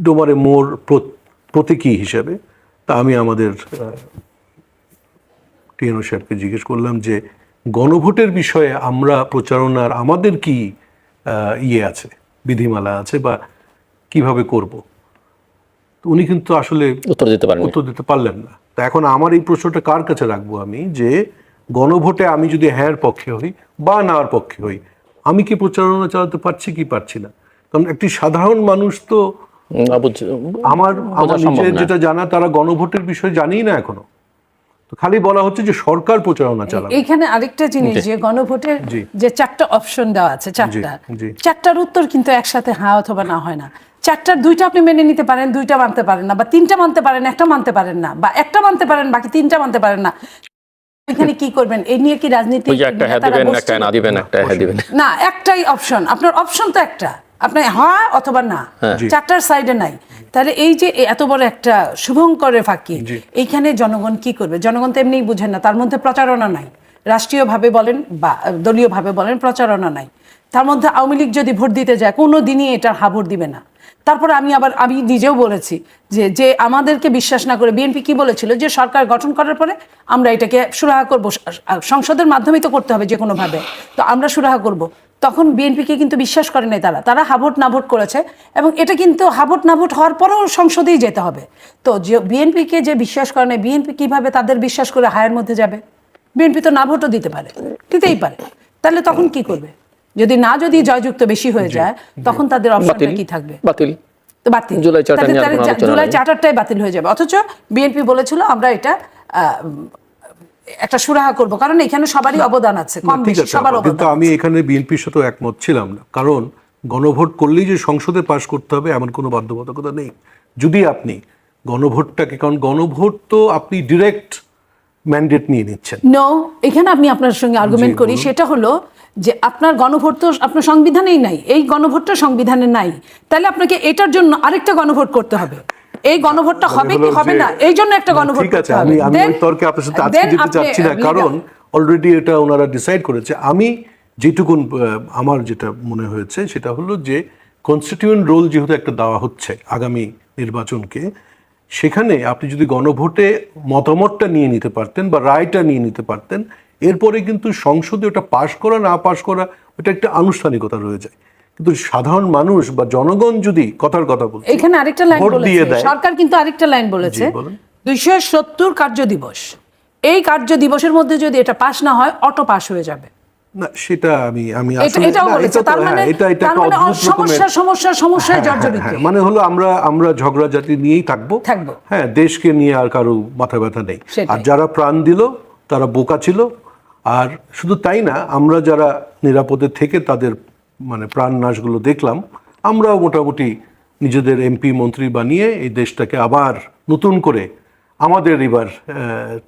ডোমারে মোর প্রতীকী হিসেবে। তা আমি আমাদের টিএনও সাহেবকে জিজ্ঞেস করলাম যে গণভোটের বিষয়ে আমরা প্রচারণার আমাদের কি ইয়ে আছে, বিধিমালা আছে, বা কিভাবে করব? তো উনি কিন্তু আসলে উত্তর দিতে পারেন। উত্তর দিতে পারলেন না। তো এখন আমার এই প্রশ্নটা কার কাছে রাখবো আমি, যে গণভোটে আমি যদি হ্যাঁর পক্ষে হই বা নার পক্ষে হই, আমি কি প্রচারণা চালাতে পারছি কি পারছি না? কারণ একটি সাধারণ মানুষ তো আমার নিজের যেটা জানা, তারা গণভোটের বিষয়ে জানিই না এখনো। তো খালি বলা হচ্ছে যে সরকার প্রচারণা চালাবে। এইখানে আরেকটা জিনিস, যে গণভোটের জি। যে 4টা অপশন দেওয়া আছে, জি। 4টার উত্তর কিন্তু একসাথে হ্যাঁ অথবা না হয় না। 4টার 2টা আপনি মেনে নিতে পারেন, 2টা মানতে পারেন না, বা 3টা মানতে পারেন, একটা মানতে পারেন না, বা একটা মানতে পারেন বাকি 3টা মানতে পারেন না। এখানে কি করবেন? এই নিয়ে কি রাজনীতি? ওই যে একটা হ্যাঁ দিবেন, একটা না দিবেন, একটা হ্যাঁ দিবেন। না, একটাই অপশন, আপনার অপশন তো একটা, আপনার হ্যাঁ অথবা না, 4টার সাইডে নাই। তাহলে এই যে এত বড় একটা শুভঙ্করের ফাঁকি, এইখানে জনগণ কি করবে? জনগণ তো এমনিই বুঝেন না, তার মধ্যে প্রচারণা নাই, রাষ্ট্রীয়ভাবে বলেন বা দলীয়ভাবে বলেন, প্রচারণা নাই। তার মধ্যে আওয়ামী লীগ যদি ভোট দিতে যায়, কোনো দিনই এটার হা ভোট দিবে না। তারপরে আমি নিজেও বলেছি যে আমাদেরকে বিশ্বাস না করে বিএনপি কি বলেছিল, যে সরকার গঠন করার পরে আমরা এটাকে সুরাহা করব, সংসদের মাধ্যমেই তো করতে হবে যে কোনোভাবে, তো আমরা সুরাহা করব। তখন বিএনপিকে কিন্তু বিশ্বাস করে নাই, তারা হাভোট না ভোট করেছে, এবং এটা কিন্তু হাভোট না ভোট হওয়ার পরেও সংসদেই যেতে হবে। তো যে বিএনপিকে যে বিশ্বাস করে নাই, বিএনপি কিভাবে তাদের বিশ্বাস করে হায়ের মধ্যে যাবে? বিএনপি তো না ভোটও দিতে পারে, দিতেই পারে। তাহলে তখন কি করবে? যদি জয়যুক্ত বেশি হয়ে যায়, তখন তাদের অপশনটা কি থাকবে? বাতিল। তো বাতিল, জুলাই চার্টার নিয়ে আর কোনো আলোচনা জুলাই নেই। চার্টারটাই বাতিল হয়ে যাবে। অথচ বিএনপি বলেছিল আমরা এটা একটা সুরাহা করব, কারণ এখানে সবারই অবদান আছে, কম ঠিক বেশি আছে, সবার কিন্তু অবদান আমি আছে। এখানে বিএনপির সাথে একমত ছিলাম না, কারণ গণভোট করলেই যে সংসদে পাশ করতে হবে এমন কোনো বাধ্যবাধকতা নেই। যদি আপনি গণভোটটাকে, কারণ গণভোট তো আপনি ডিরেক্ট ম্যান্ডেট নিয়ে নিচ্ছেন। নো, এখানে আমি আপনার সঙ্গে আর্গুমেন্ট করি, সেটা হলো যে আপনার গণভোট তো আপনার সংবিধানেই নাই, এই গণভোটটা সংবিধানে নাই, তাহলে আপনাকে এটার জন্য আরেকটা গণভোট করতে হবে। এই গণভোটটা হবে কি হবে না, এই জন্য একটা গণভোট ঠিক আছে, করতে হবে। আমি ওই তর্কে আপনার সাথে আজকে যেতে চাচ্ছি না, কারণ অলরেডি এটা ওনারা ডিসাইড করেছে। আমি যেটুকুন আমার যেটা মনে হয়েছে সেটা হলো যে কনস্টিটিউয়েন্ট রোল যেহেতু একটা দেওয়া হচ্ছে আগামী নির্বাচনকে, সেখানে আপনি যদি গণভোটে মতামতটা নিয়ে নিতে পারতেন বা রায়টা নিয়ে নিতে পারতেন, এরপরে কিন্তু সংসদে ওটা পাশ করা না পাশ করা ওটা একটা আনুষ্ঠানিকতা রয়ে যায়। কিন্তু সাধারণ মানুষ বা জনগণ যদি কথার কথা বলছে, এখানে আরেকটা লাইন ভোট দিয়ে বলেছে দেয়। সরকার, কিন্তু আরেকটা লাইন বলেছে, জি, বলেন। 270 কার্য দিবস, এই কার্য দিবসের মধ্যে যদি এটা পাস না হয়, অটো পাস হয়ে যাবে। না, সেটা আমি আসলে এটাও না, বলেছে। এটা তো তার মানে হ্যাঁ, এটা একটা অদ্ভুত রকমের সমস্যায় জর্জরিত। হ্যাঁ, মানে হলো আমরা ঝগড়া জাতি নিয়েই থাকবো। হ্যাঁ, দেশকে নিয়ে আর কারো মাথা ব্যথা নেই। আর যারা প্রাণ দিল তারা বোকা ছিল। আর শুধু তাই না, আমরা যারা নিরাপদে থেকে তাদের মানে প্রাণ নাশগুলো দেখলাম, আমরাও মোটামুটি নিজেদের এমপি মন্ত্রী বানিয়ে এই দেশটাকে আবার নতুন করে আমাদের এবার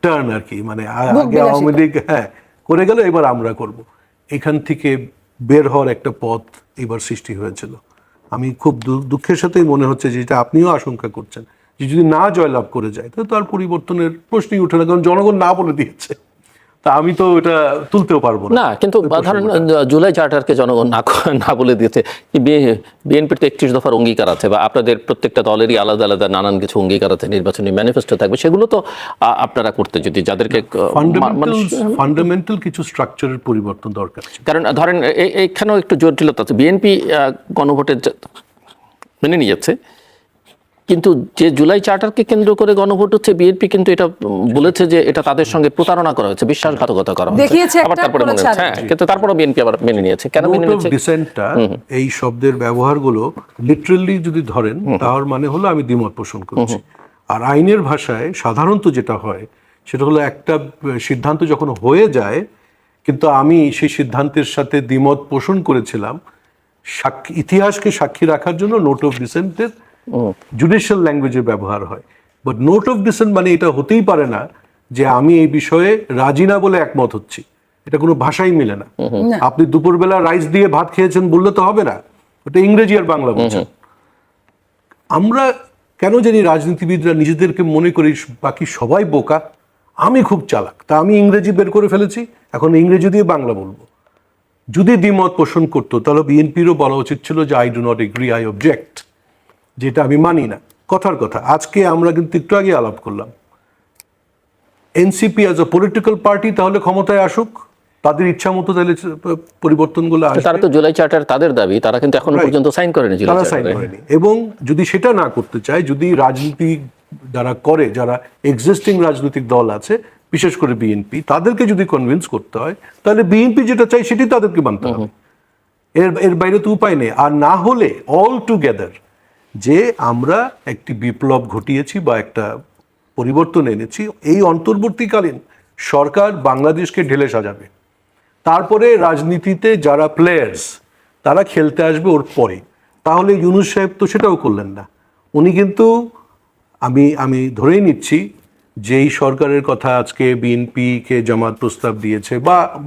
টার্ন আর কি, মানে আগে আওয়ামী লীগ করে গেল, এবার আমরা করব। এখান থেকে বের হওয়ার একটা পথ এবার সৃষ্টি হয়েছিল। আমি খুব দুঃখের সাথেই মনে হচ্ছে যে এটা আপনিও আশঙ্কা করছেন যে যদি না জয়লাভ করে যায় তাহলে তার পরিবর্তনের প্রশ্নই উঠে না, কারণ জনগণ না বলে দিয়েছে। তা আমি তো এটা তুলতেও পারবো না। কিন্তু ধরেন জুলাই চার্টারকে জনগণ না বলে দিয়েছে, বিএনপির তো 31 দফার অঙ্গীকার আছে, বা আপনাদের প্রত্যেকটা দলেরই আলাদা আলাদা নানান কিছু অঙ্গীকার আছে, নির্বাচনী ম্যানিফেস্টো থাকবে, সেগুলো তো আপনারা করতে যদি যাদেরকে ফান্ডামেন্টাল কিছু স্ট্রাকচারের পরিবর্তন দরকার। কারণ ধরেন এখানেও একটু জটিলতা আছে। বিএনপি গণভোটের মেনে নিয়ে যাচ্ছে, কিন্তু যে জুলাই চার্টারকে কেন্দ্র করে গণভোট হচ্ছে, বিএনপি কিন্তু এটা বলেছে যে এটা তাদের সঙ্গে প্রতারণা করা হয়েছে, বিশ্বাসঘাতকতা করা হয়েছে। দেখিয়েছে আবার একটা, তারপরে মনে করেছে হচ্ছে হ্যাঁ, কিন্তু তারপরেও বিএনপি আবার মেনে নিয়েছে। কেন মেনে নোট অফ নিয়েছে? ডিসেন্টটা, এই শব্দের ব্যবহারগুলো লিটারালি যদি ধরেন তার মানে হলো আমি দ্বিমত পোষণ করছি। আর আইনের ভাষায় সাধারণত যেটা হয় সেটা হলো একটা সিদ্ধান্ত যখন হয়ে যায় কিন্তু আমি সেই সিদ্ধান্তের সাথে দ্বিমত পোষণ করেছিলাম, ইতিহাসকে সাক্ষী রাখার জন্য নোট অফ ডিসেন্টের জুডিশিয়াল ল্যাঙ্গুয়েজের ব্যবহার হয়। বাট নোট অফ ডিসেন্ট মানে এটা হতেই পারে না যে আমি এই বিষয়ে রাজি না বলে একমত হচ্ছি। এটা কোনো ভাষাই মিলে না। আপনি দুপুরবেলা রাইস দিয়ে ভাত খেয়েছেন বললে তো হবে না, ওটা ইংরেজি আর বাংলা বলছেন। আমরা কেন জানি রাজনীতিবিদরা নিজেদেরকে মনে করি বাকি সবাই বোকা, আমি খুব চালাক, তা আমি ইংরেজি বের করে ফেলেছি, এখন ইংরেজি দিয়ে বাংলা বলবো। যদি দ্বিমত পোষণ করতো তাহলে বিএনপিরও বলা উচিত ছিল যে I do not agree, I object, যেটা আমি মানি না। কথার কথা, আজকে আমরা কিন্তু একটু আগে আলাপ করলাম NCP as a political party তাহলে ক্ষমতায় আসুক, তাদের ইচ্ছা মতো তাহলে পরিবর্তনগুলো আসবে। তারা তো জুলাই চার্টার তাদের দাবি, তারা কিন্তু এখনো পর্যন্ত সাইন করেনি জুলাই তারা সাইন চার্টারে। করেনি। এবং যদি সেটা না করতে চায়, যদি রাজনীতি যারা করে, যারা এক্সিস্টিং রাজনৈতিক দল আছে বিশেষ করে বিএনপি, তাদেরকে যদি কনভিন্স করতে হয় তাহলে বিএনপি যেটা চাই সেটি তাদেরকে মানতে হবে। এর বাইরে তো উপায় নেই। আর না হলে অল টুগেদার যে আমরা একটি বিপ্লব ঘটিয়েছি বা একটা পরিবর্তন এনেছি, এই অন্তর্বর্তীকালীন সরকার বাংলাদেশকে ঢেলে সাজাবে, তারপরে রাজনীতিতে যারা প্লেয়ার্স তারা খেলতে আসবে ওর পরে। তাহলে ইউনূস সাহেব তো সেটাও করলেন না। উনি কিন্তু আমি ধরেই নিচ্ছি যে এই সরকারের কথা আজকে বিএনপিকে জামাত প্রস্তাব দিয়েছে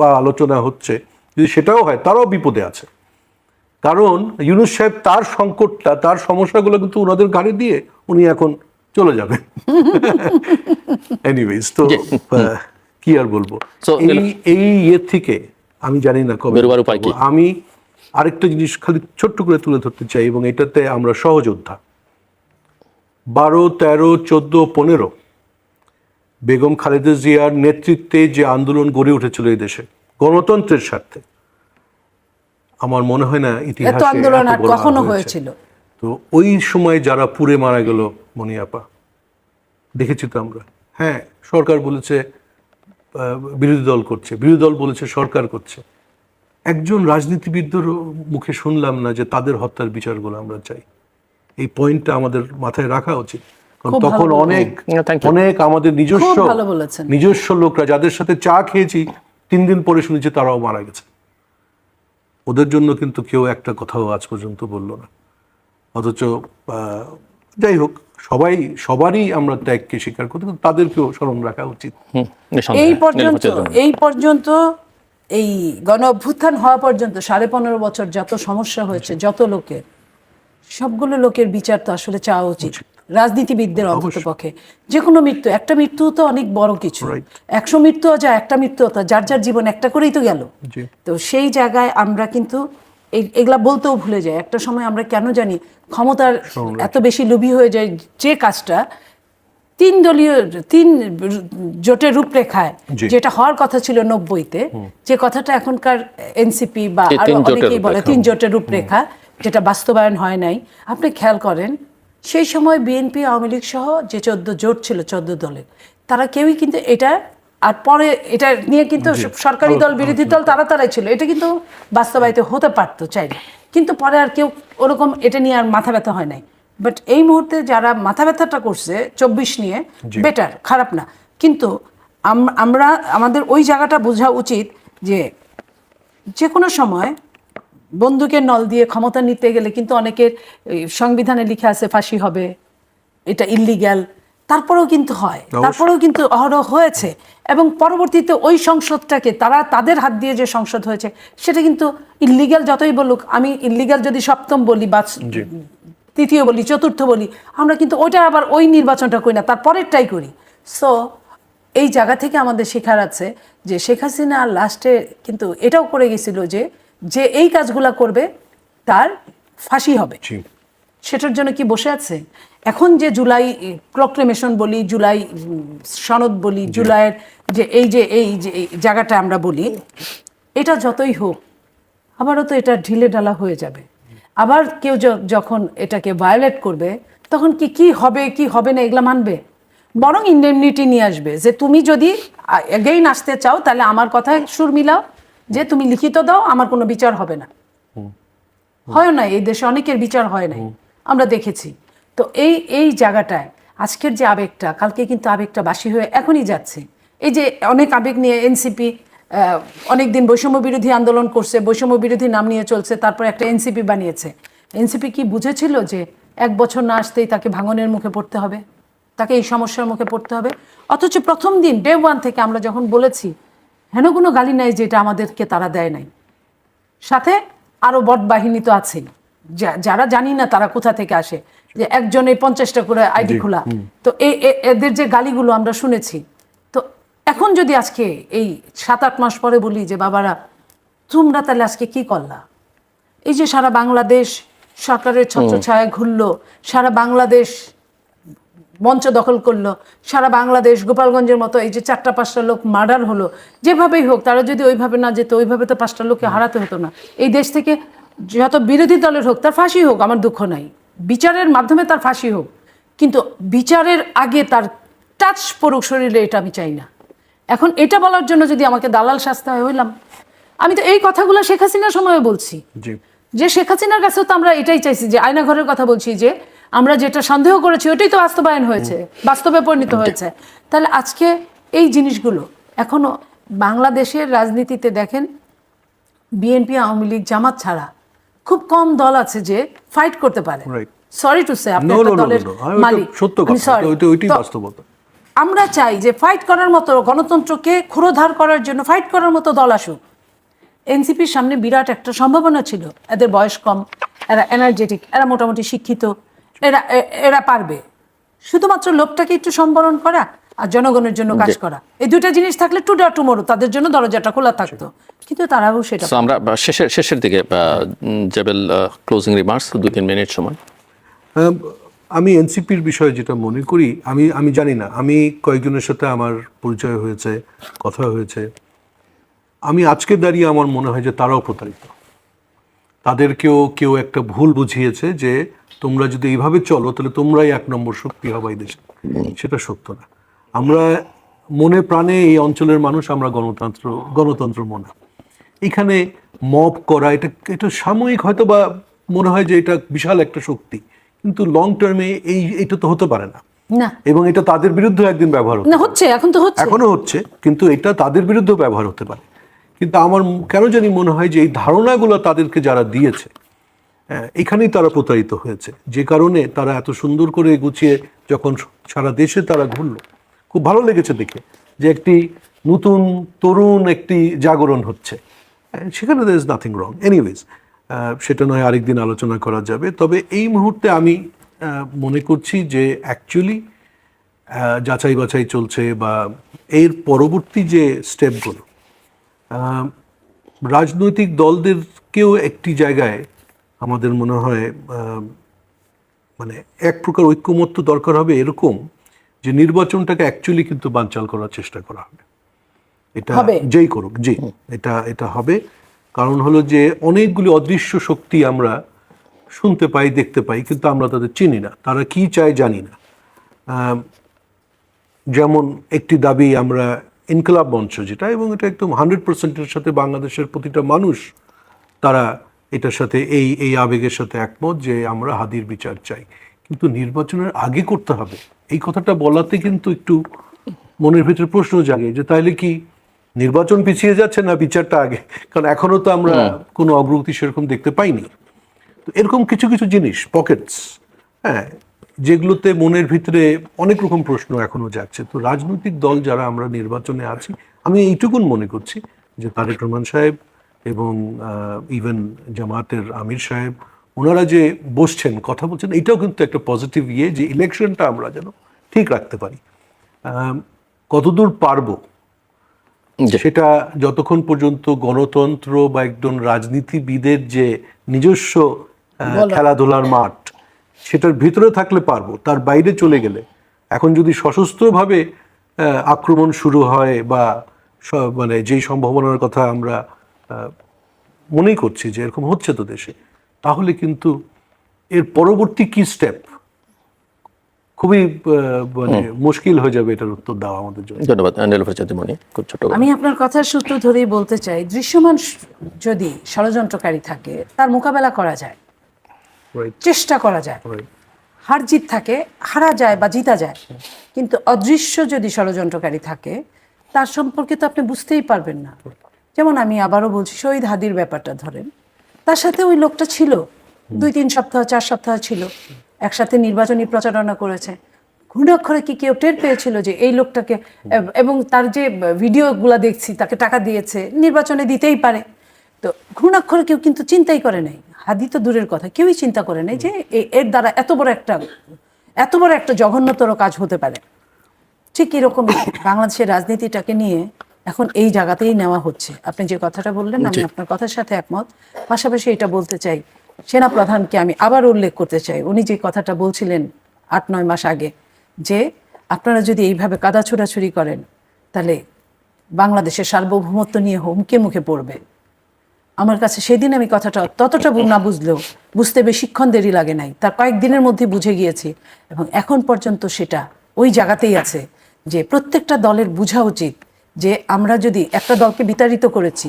বা আলোচনা হচ্ছে, যদি সেটাও হয় তারাও বিপদে আছে। কারণ ইউনূস সাহেব তার সংকটটা, তার সমস্যাগুলো কিন্তু ওনাদের ঘাড়ে দিয়ে উনি এখন চলে যাবেন। এনিওয়েজ, তো কি আর বলবো, So, এই ইয়ে থেকে আমি জানি না কবে বেরোবার উপায় কি? আমি আরেকটা জিনিস খালি ছোট্ট করে তুলে ধরতে চাই, এবং এটাতে আমরা সহযোদ্ধা। 12, 13, 14, 15 বেগম খালেদা জিয়ার নেতৃত্বে যে আন্দোলন গড়ে উঠেছিল এই দেশে গণতন্ত্রের স্বার্থে, আমার মনে হয় না ইতিহাসে এত আন্দোলন এত আর বড় কখনো হয়েছে। হয়েছিল। তো ওই সময় যারা পুড়ে মারা গেল, মনিয়াপা, দেখেছি তো আমরা। হ্যাঁ, সরকার বলেছে বিরোধী দল করছে, বিরোধী দল বলেছে সরকার করছে। একজন রাজনীতিবিদদের মুখে শুনলাম না যে তাদের হত্যার বিচারগুলো আমরা চাই। এই পয়েন্টটা আমাদের মাথায় রাখা উচিত। কারণ খুব তখন ভালো Thank you. অনেক আমাদের খুব ভালো বলেছেন। নিজস্ব লোকরা যাদের সাথে চা খেয়েছি 3 দিন পরে শুনেছি তারাও মারা গেছে। ওদের জন্য কিন্তু কেউ একটা কথাও আজ পর্যন্ত বললো না। অথচ যাই হোক, সবারই আমরা ত্যাগকে স্বীকার করতে, কিন্তু তাদেরকেও স্মরণ রাখা উচিত। এই পর্যন্ত এই গণ অভ্যুত্থান হওয়া পর্যন্ত 15.5 বছর যত সমস্যা হয়েছে, যত লোকের, সবগুলো লোকের বিচার তো আসলে চাওয়া উচিত রাজনীতিবিদদের অন্ততপক্ষে। যে কোনো মৃত্যু, একটা মৃত্যু তো অনেক বড় কিছু, 100 মৃত্যুও যা, একটা মৃত্যু তো যার যার জীবন একটা করেই তো গেল। তো সেই জায়গায় আমরা কিন্তু এগুলা বলতেও ভুলে যাই। একটা সময় আমরা কেন জানি ক্ষমতার এত বেশি লোভী হয়ে যায়, যে কাজটা 3 জোটের রূপরেখায় যেটা হওয়ার কথা ছিল 90-তে, যে কথাটা এখনকার এনসিপি বা আরো অনেকেই বলে 3 জোটের রূপরেখা, যেটা বাস্তবায়ন হয় নাই। আপনি খেয়াল করেন সেই সময় বিএনপি, আওয়ামী লীগ সহ যে 14 জোট ছিল, 14 দলের, তারা কেউই কিন্তু এটা, আর পরে এটা নিয়ে কিন্তু সরকারি দল বিরোধী দল তারাই ছিল, এটা কিন্তু বাস্তবায়িত হতে পারতো চাইলে, কিন্তু পরে আর কেউ ওরকম এটা নিয়ে আর মাথা ব্যথা হয় নাই। বাট এই মুহূর্তে যারা মাথা ব্যথাটা করছে 24 নিয়ে, বেটার, খারাপ না, কিন্তু আমাদের ওই জায়গাটা বোঝা উচিত যে কোনো সময় বন্দুকের নল দিয়ে ক্ষমতা নিতে গেলে কিন্তু অনেকের সংবিধানে লিখে আছে ফাঁসি হবে, এটা ইল্লিগ্যাল, তারপরেও কিন্তু হয়, তারপরেও কিন্তু অহরহ হয়েছে। এবং পরবর্তীতে ওই সংসদটাকে তাদের হাত দিয়ে যে সংসদ হয়েছে সেটা কিন্তু ইল্লিগ্যাল, যতই বলুক, আমি ইল্লিগ্যাল যদি 7ম বলি বা 3য় বলি, 4র্থ বলি, আমরা কিন্তু ওইটা আবার ওই নির্বাচনটা করি না, তারপরেরটাই করি। সো এই জায়গা থেকে আমাদের শেখার আছে যে শেখ হাসিনা লাস্টে কিন্তু এটাও করে গেছিল যে এই কাজগুলা করবে তার ফাঁসি হবে। সেটার জন্য কি বসে আছে? এখন যে জুলাই প্রক্লেমেশন বলি, জুলাই সনদ বলি, জুলাইয়ের এই জায়গাটা আমরা বলি, এটা যতই হোক আবারও তো এটা ঢিলে ঢালা হয়ে যাবে। আবার কেউ যখন এটাকে ভায়োলেট করবে তখন কি হবে কি হবে না এগুলা মানবে? বরং ইন্ডেমনিটি নিয়ে আসবে যে তুমি যদি এগেইন আসতে চাও তাহলে আমার কথায় সুর মিলাও, যে তুমি লিখিত দাও, আমার কোনো বিচার হবে না। হয় না, এই দেশে অনেকের বিচার হয় নাই, আমরা দেখেছি। তো এই জায়গাটায় আজকের যে আবেগটা, কালকে কিন্তু আবেগটা বাসি হয়ে এখনই যাচ্ছে। এই যে অনেক আবেগ নিয়ে এনসিপি অনেকদিন বৈষম্য বিরোধী আন্দোলন করছে, বৈষম্য বিরোধী নাম নিয়ে চলছে, তারপর একটা এনসিপি বানিয়েছে। এনসিপি কি বুঝেছিল যে 1 বছর না আসতেই তাকে ভাঙনের মুখে পড়তে হবে, তাকে এই সমস্যার মুখে পড়তে হবে? অথচ প্রথম দিন ডে 1 থেকে আমরা যখন বলেছি, হেন কোনো গালি নাই যে এটা আমাদেরকে তারা দেয় নাই, সাথে আরো বট বাহিনী তো আছেই, যারা জানি না তারা কোথা থেকে আসে, যে একজনে 50টা করে আইডি খোলা। তো এদের যে গালিগুলো আমরা শুনেছি, তো এখন যদি আজকে এই 7-8 মাস পরে বলি যে বাবারা তোমরা তাহলে আজকে কি করলা? এই যে সারা বাংলাদেশ সরকারের ছত্রছায়ায় ঘুরলো, সারা বাংলাদেশ মঞ্চ দখল করলো, সারা বাংলাদেশ গোপালগঞ্জের মতো এই যে 4টা-5টা লোক মার্ডার হলো, যেভাবেই হোক তারা যদি ওইভাবে না যেত, ওইভাবে তো 5টা লোককে হারাতে হতো না। এই দেশ থেকে যত বিরোধী দলের হোক তার ফাঁসি হোক, আমার দুঃখ নাই, বিচারের মাধ্যমে তার ফাঁসি হোক, কিন্তু বিচারের আগে তার টাচ পড়ুক শরীরে, এটা আমি চাই না। এখন এটা বলার জন্য যদি আমাকে দালাল শাস্তি হয়, হইলাম। আমি তো এই কথাগুলো শেখ হাসিনার সময় বলছি, যে শেখ হাসিনার কাছেও তো আমরা এটাই চাইছি, যে আয়নাঘরের কথা বলছি, যে আমরা যেটা সন্দেহ করেছি ওটাই তো বাস্তবায়ন হয়েছে, বাস্তবে পরিণত হয়েছে। তাহলে আজকে এই জিনিসগুলো এখনো বাংলাদেশের রাজনীতিতে দেখেন, বিএনপি, আওয়ামী লীগ, জামাত ছাড়া খুব কম দল আছে যে ফাইট করতে পারে। সরি টু সে, আপনি একটা দলের মালিক, আমরা চাই যে ফাইট করার মতো, গণতন্ত্রকে ক্ষুরোধার করার জন্য ফাইট করার মতো দল আসুক। এনসিপির সামনে বিরাট একটা সম্ভাবনা ছিল, এদের বয়স কম, এরা এনার্জেটিক, এরা মোটামুটি শিক্ষিত, এরা পারবে। শুধুমাত্র লোকটাকে একটু সম্বরণ করা আর জনগণের জন্য কাজ করা, এই দুটা জিনিস থাকলে টুডে টুমোরো তাদের জন্য দরজাটা খোলা থাকতো, কিন্তু তারাও সেটা। আমরা শেষের দিকে জেবেল, ক্লোজিং রিমার্কস, 2-3 মিনিট সময়। আমি এনসিপির বিষয়ে যেটা মনে করি, আমি জানি না, আমি কয়েকজনের সাথে আমার পরিচয় হয়েছে, কথা হয়েছে, আমি আজকে দাঁড়িয়ে আমার মনে হয় যে তারাও প্রতারিত। তাদেরকেও কেউ একটা ভুল বুঝিয়েছে যে তোমরা যদি এইভাবে চলো তাহলে তোমরাই 1 নম্বর শক্তি হবে এই দেশে। সেটা সত্য না। আমরা মনে প্রাণে এই অঞ্চলের মানুষ, আমরা গণতন্ত্র মনে। এখানে মব করা এটা সাময়িক হয়তো বা মনে হয় যে এটা বিশাল একটা শক্তি, কিন্তু লং টার্মে এটা তো হতে পারে না। এবং এটা তাদের বিরুদ্ধে একদিন ব্যবহার হচ্ছে, এখনো হচ্ছে, কিন্তু এটা তাদের বিরুদ্ধেও ব্যবহার হতে পারে। কিন্তু আমার কেন জানি মনে হয় যে এই ধারণাগুলো তাদেরকে যারা দিয়েছে, এখানেই তারা প্রতারিত হয়েছে, যে কারণে তারা এত সুন্দর করে গুছিয়ে যখন সারা দেশে তারা ঘুরলো, খুব ভালো লেগেছে দেখে যে একটি নতুন তরুণ একটি জাগরণ হচ্ছে। সেখানে there is nothing wrong. Anyways, সেটা নয় আরেকদিন আলোচনা করা যাবে। তবে এই মুহূর্তে আমি মনে করছি যে অ্যাকচুয়ালি যাচাই বাছাই চলছে, বা এর পরবর্তী যে স্টেপগুলো, রাজনৈতিক দলদেরকেও একটি জায়গায় আমাদের মনে হয় মানে এক প্রকার ঐক্যমত্য দরকার হবে, এরকম যে নির্বাচনটাকে অ্যাকচুয়ালি কিন্তু বানচাল করার চেষ্টা করা হবে। এটা যেই করুক, জি, এটা হবে। কারণ হলো যে অনেকগুলি অদৃশ্য শক্তি আমরা শুনতে পাই, দেখতে পাই, কিন্তু আমরা তাদের চিনি না, তারা কি চায় জানি না। যেমন একটি দাবি আমরা ইনকলাব মঞ্চ যেটা, এবং এটা একদম 100%-এর সাথে বাংলাদেশের প্রতিটা মানুষ তারা এটার সাথে এই আবেগের সাথে একমত যে আমরা হাদির বিচার চাই, কিন্তু নির্বাচনের আগে করতে হবে। এই কথাটা বলাতে কিন্তু একটু মনের ভিতরে প্রশ্ন জাগে যে তাহলে কি নির্বাচন পিছিয়ে যাচ্ছে না বিচারটা আগে? কারণ এখনো তো আমরা কোনো অগ্রগতি সেরকম দেখতে পাইনি। তো এরকম কিছু কিছু জিনিস, পকেটস, যেগুলোতে মনের ভিতরে অনেক রকম প্রশ্ন এখনো যাচ্ছে। তো রাজনৈতিক দল যারা আমরা নির্বাচনে আছি, আমি এইটুকুন মনে করছি যে তারেক রহমান সাহেব এবং ইভেন জামাতের আমির সাহেব, ওনারা যে বসছেন, কথা বলছেন, এটাও কিন্তু একটা পজিটিভ যে ইলেকশনটা আমরা যেন ঠিক রাখতে পারি। কতদূর পারবো সেটা যতক্ষণ পর্যন্ত গণতন্ত্র বা একজন রাজনীতিবিদের যে নিজস্ব খেলাধুলার মাঠ, সেটার ভিতরে থাকলে পারবো, তার বাইরে চলে গেলে, এখন যদি সশস্ত্রভাবে আক্রমণ শুরু হয় বা মানে যেই সম্ভাবনার কথা আমরা মনেই করছি যে এরকম হচ্ছে তো দেশে, তাহলে কিন্তু এর পরবর্তী কি স্টেপ খুবই মানে মুশকিল হয়ে যাবে এটার উত্তর দেওয়া আমাদের জন্য। ধন্যবাদ নীলুফার চৌধুরী, খুব ছোট করে। আমি আপনার কথার সূত্র ধরেই বলতে চাই, দৃশ্যমান যদি ষড়যন্ত্রকারী থাকে তার মোকাবেলা করা যায়, Right, চেষ্টা করা যায়, right. হার জিত থাকে, হারা যায় বা জিতা যায়, কিন্তু অদৃশ্য যদি ষড়যন্ত্রকারী থাকে তার সম্পর্কে তো আপনি বুঝতেই পারবেন না। যেমন আমি আবারও বলছি, শহীদ হাদির ব্যাপারটা ধরেন, তার সাথে ওই লোকটা ছিল 2-3 সপ্তাহ 4 সপ্তাহ ছিল, একসাথে নির্বাচনী প্রচারণা করেছে। ঘুণাক্ষরে কি কেউ টের পেয়েছিল যে এই লোকটাকে, এবং তার যে ভিডিওগুলো দেখছি তাকে টাকা দিয়েছে, নির্বাচনে দিতেই পারে, তো ঘুণাক্ষরে কেউ কিন্তু চিন্তাই করে নাই। হাদি তো দূরের কথা, কেউই চিন্তা করে নাই যে এর দ্বারা এত বড় একটা জঘন্যতর কাজ হতে পারে। ঠিক এরকম বাংলাদেশের রাজনীতিটাকে নিয়ে এখন এই জায়গাতেই নেওয়া হচ্ছে। আপনি যে কথাটা বললেন আমি আপনার কথার সাথে একমত। পাশাপাশি এটা বলতে চাই, সেনা প্রধানকে আমি আবার উল্লেখ করতে চাই, উনি যে কথাটা বলছিলেন 8-9 মাস আগে, যে আপনারা যদি এইভাবে কাদা ছোড়াছুড়ি করেন তাহলে বাংলাদেশের সার্বভৌমত্ব নিয়ে হুমকে মুখে পড়বে। আমার কাছে সেদিন আমি কথাটা ততটা না বুঝলেও বুঝতে বেশিক্ষণ দেরি লাগে নাই, তার কয়েকদিনের মধ্যে বুঝে গিয়েছি, এবং এখন পর্যন্ত সেটা ওই জায়গাতেই আছে যে প্রত্যেকটা দলের বোঝা উচিত যে আমরা যদি একটা দলকে বিতাড়িত করেছি,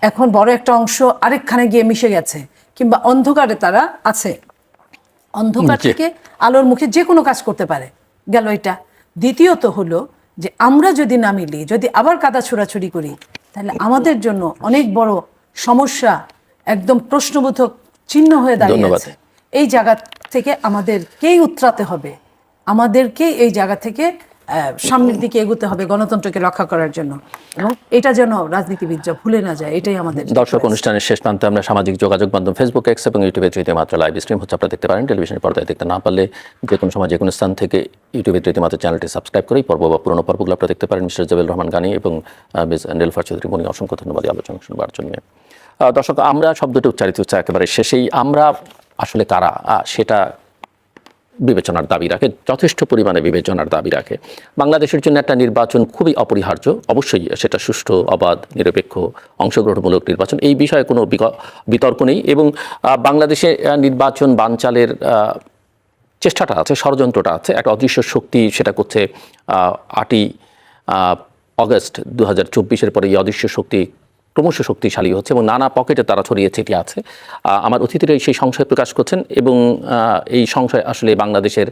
এখন বড় একটা অংশ আরেকখানে গিয়ে মিশে গেছে, কিংবা অন্ধকারে তারা আছে, অন্ধকার থেকে আলোর মুখে যে কোনো কাজ করতে পারে, গেল এটা। দ্বিতীয়ত হলো যে আমরা যদি না মিলি, যদি আবার কাদা ছোড়াছুড়ি করি, তাহলে আমাদের জন্য অনেক বড় সমস্যা, একদম প্রশ্নবোধক চিহ্ন হয়ে দাঁড়িয়ে আছে। এই জায়গা থেকে আমাদেরকেই উতরাতে হবে, আমাদেরকেই এই জায়গা থেকে সামনের দিকে এগোতে হবে গণতন্ত্রকে রক্ষা করার জন্য, এবং এটা যেন রাজনীতিবিদরা ভুলে না যায়, এটাই আমাদের। দর্শক, অনুষ্ঠানের শেষ প্রান্তে আমরা সামাজিক যোগাযোগ মাধ্যম ফেসবুক, এক্স এবং ইউটিউবে রীতিমাত্র লাইভ স্ট্রিম হচ্ছে, আপনারা দেখতে পারেন। টেলিভিশনের পর্দায় দেখতে না পারলে যে কোনো সময় যে কোনো স্থান থেকে ইউটিউবে রীতিমাত্র চ্যানেলটি সাবস্ক্রাইব করে পর্ব বা পুরোনো পর্বগুলো আপনারা দেখতে পারেন। মিস্টার জবেল রহমান গানি এবং মিস নীলুফার চৌধুরী মনি, অসংখ্য ধন্যবাদ এই আলোচনা শুনবার জন্য। দর্শক, আমরা শব্দটি উচ্চারিত হচ্ছে একেবারে শেষেই, আমরা আসলে কারা সেটা বিবেচনার দাবি রাখে, যথেষ্ট পরিমাণে বিবেচনার দাবি রাখে। বাংলাদেশের জন্য একটা নির্বাচন খুবই অপরিহার্য, অবশ্যই সেটা সুষ্ঠু, অবাধ, নিরপেক্ষ, অংশগ্রহণমূলক নির্বাচন, এই বিষয়ে কোনো বিতর্ক নেই। এবং বাংলাদেশে নির্বাচন বানচালের চেষ্টাটা আছে, ষড়যন্ত্রটা আছে, একটা অদৃশ্য শক্তি সেটা করছে। 8ই অগস্ট 2024 পরে এই অদৃশ্য শক্তি ক্রমশ শক্তিশালী হচ্ছে এবং নানা পকেটে তারা ছড়িয়ে ছিটিয়ে আছে। আমার অতিথিরা সেই সংশয় প্রকাশ করছেন, এবং এই সংশয় আসলে বাংলাদেশের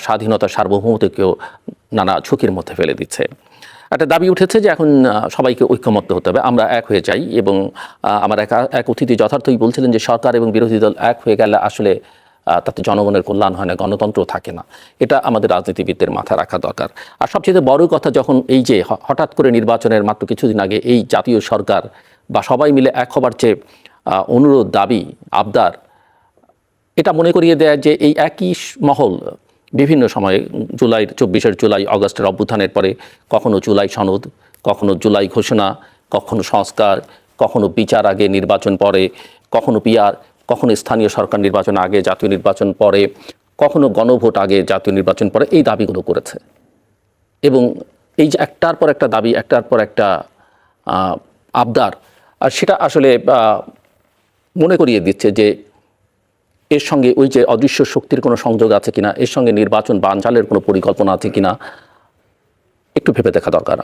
স্বাধীনতা, সার্বভৌমত্বকেও নানা ঝুঁকির মধ্যে ফেলে দিচ্ছে। একটা দাবি উঠেছে যে এখন সবাইকে ঐক্যমত্য হতে হবে, আমরা এক হয়ে যাই। এবং আমার এক অতিথি যথার্থই বলছিলেন যে সরকার এবং বিরোধী দল এক হয়ে গেলে আসলে তাতে জনগণের কল্যাণ হয় না, গণতন্ত্র থাকে না। এটা আমাদের রাজনীতিবিদদের মাথায় রাখা দরকার। আর সবচেয়ে বড় কথা, যখন এই যে হঠাৎ করে নির্বাচনের মাত্র কিছুদিন আগে এই জাতীয় সরকার বা সবাই মিলে এক হবার যে অনুরোধ, দাবি, আবদার, এটা মনে করিয়ে দেয় যে এই একই মহল বিভিন্ন সময়ে জুলাই 24 জুলাই অগস্টের অভ্যুত্থানের পরে কখনো জুলাই সনদ, কখনো জুলাই ঘোষণা, কখনো সংস্কার, কখনো বিচার আগে নির্বাচন পরে, কখনো পিআর, কখনো স্থানীয় সরকার নির্বাচন আগে জাতীয় নির্বাচন পরে, কখনো গণভোট আগে জাতীয় নির্বাচন পরে, এই দাবিগুলো করেছে। এবং এই যে একটার পর একটা দাবি, একটার পর একটা আবদার, আর সেটা আসলে মনে করিয়ে দিচ্ছে যে এর সঙ্গে ওই যে অদৃশ্য শক্তির কোনো সংযোগ আছে কিনা, এর সঙ্গে নির্বাচন বানচালের কোনো পরিকল্পনা আছে কিনা, একটু ভেবে দেখা দরকার।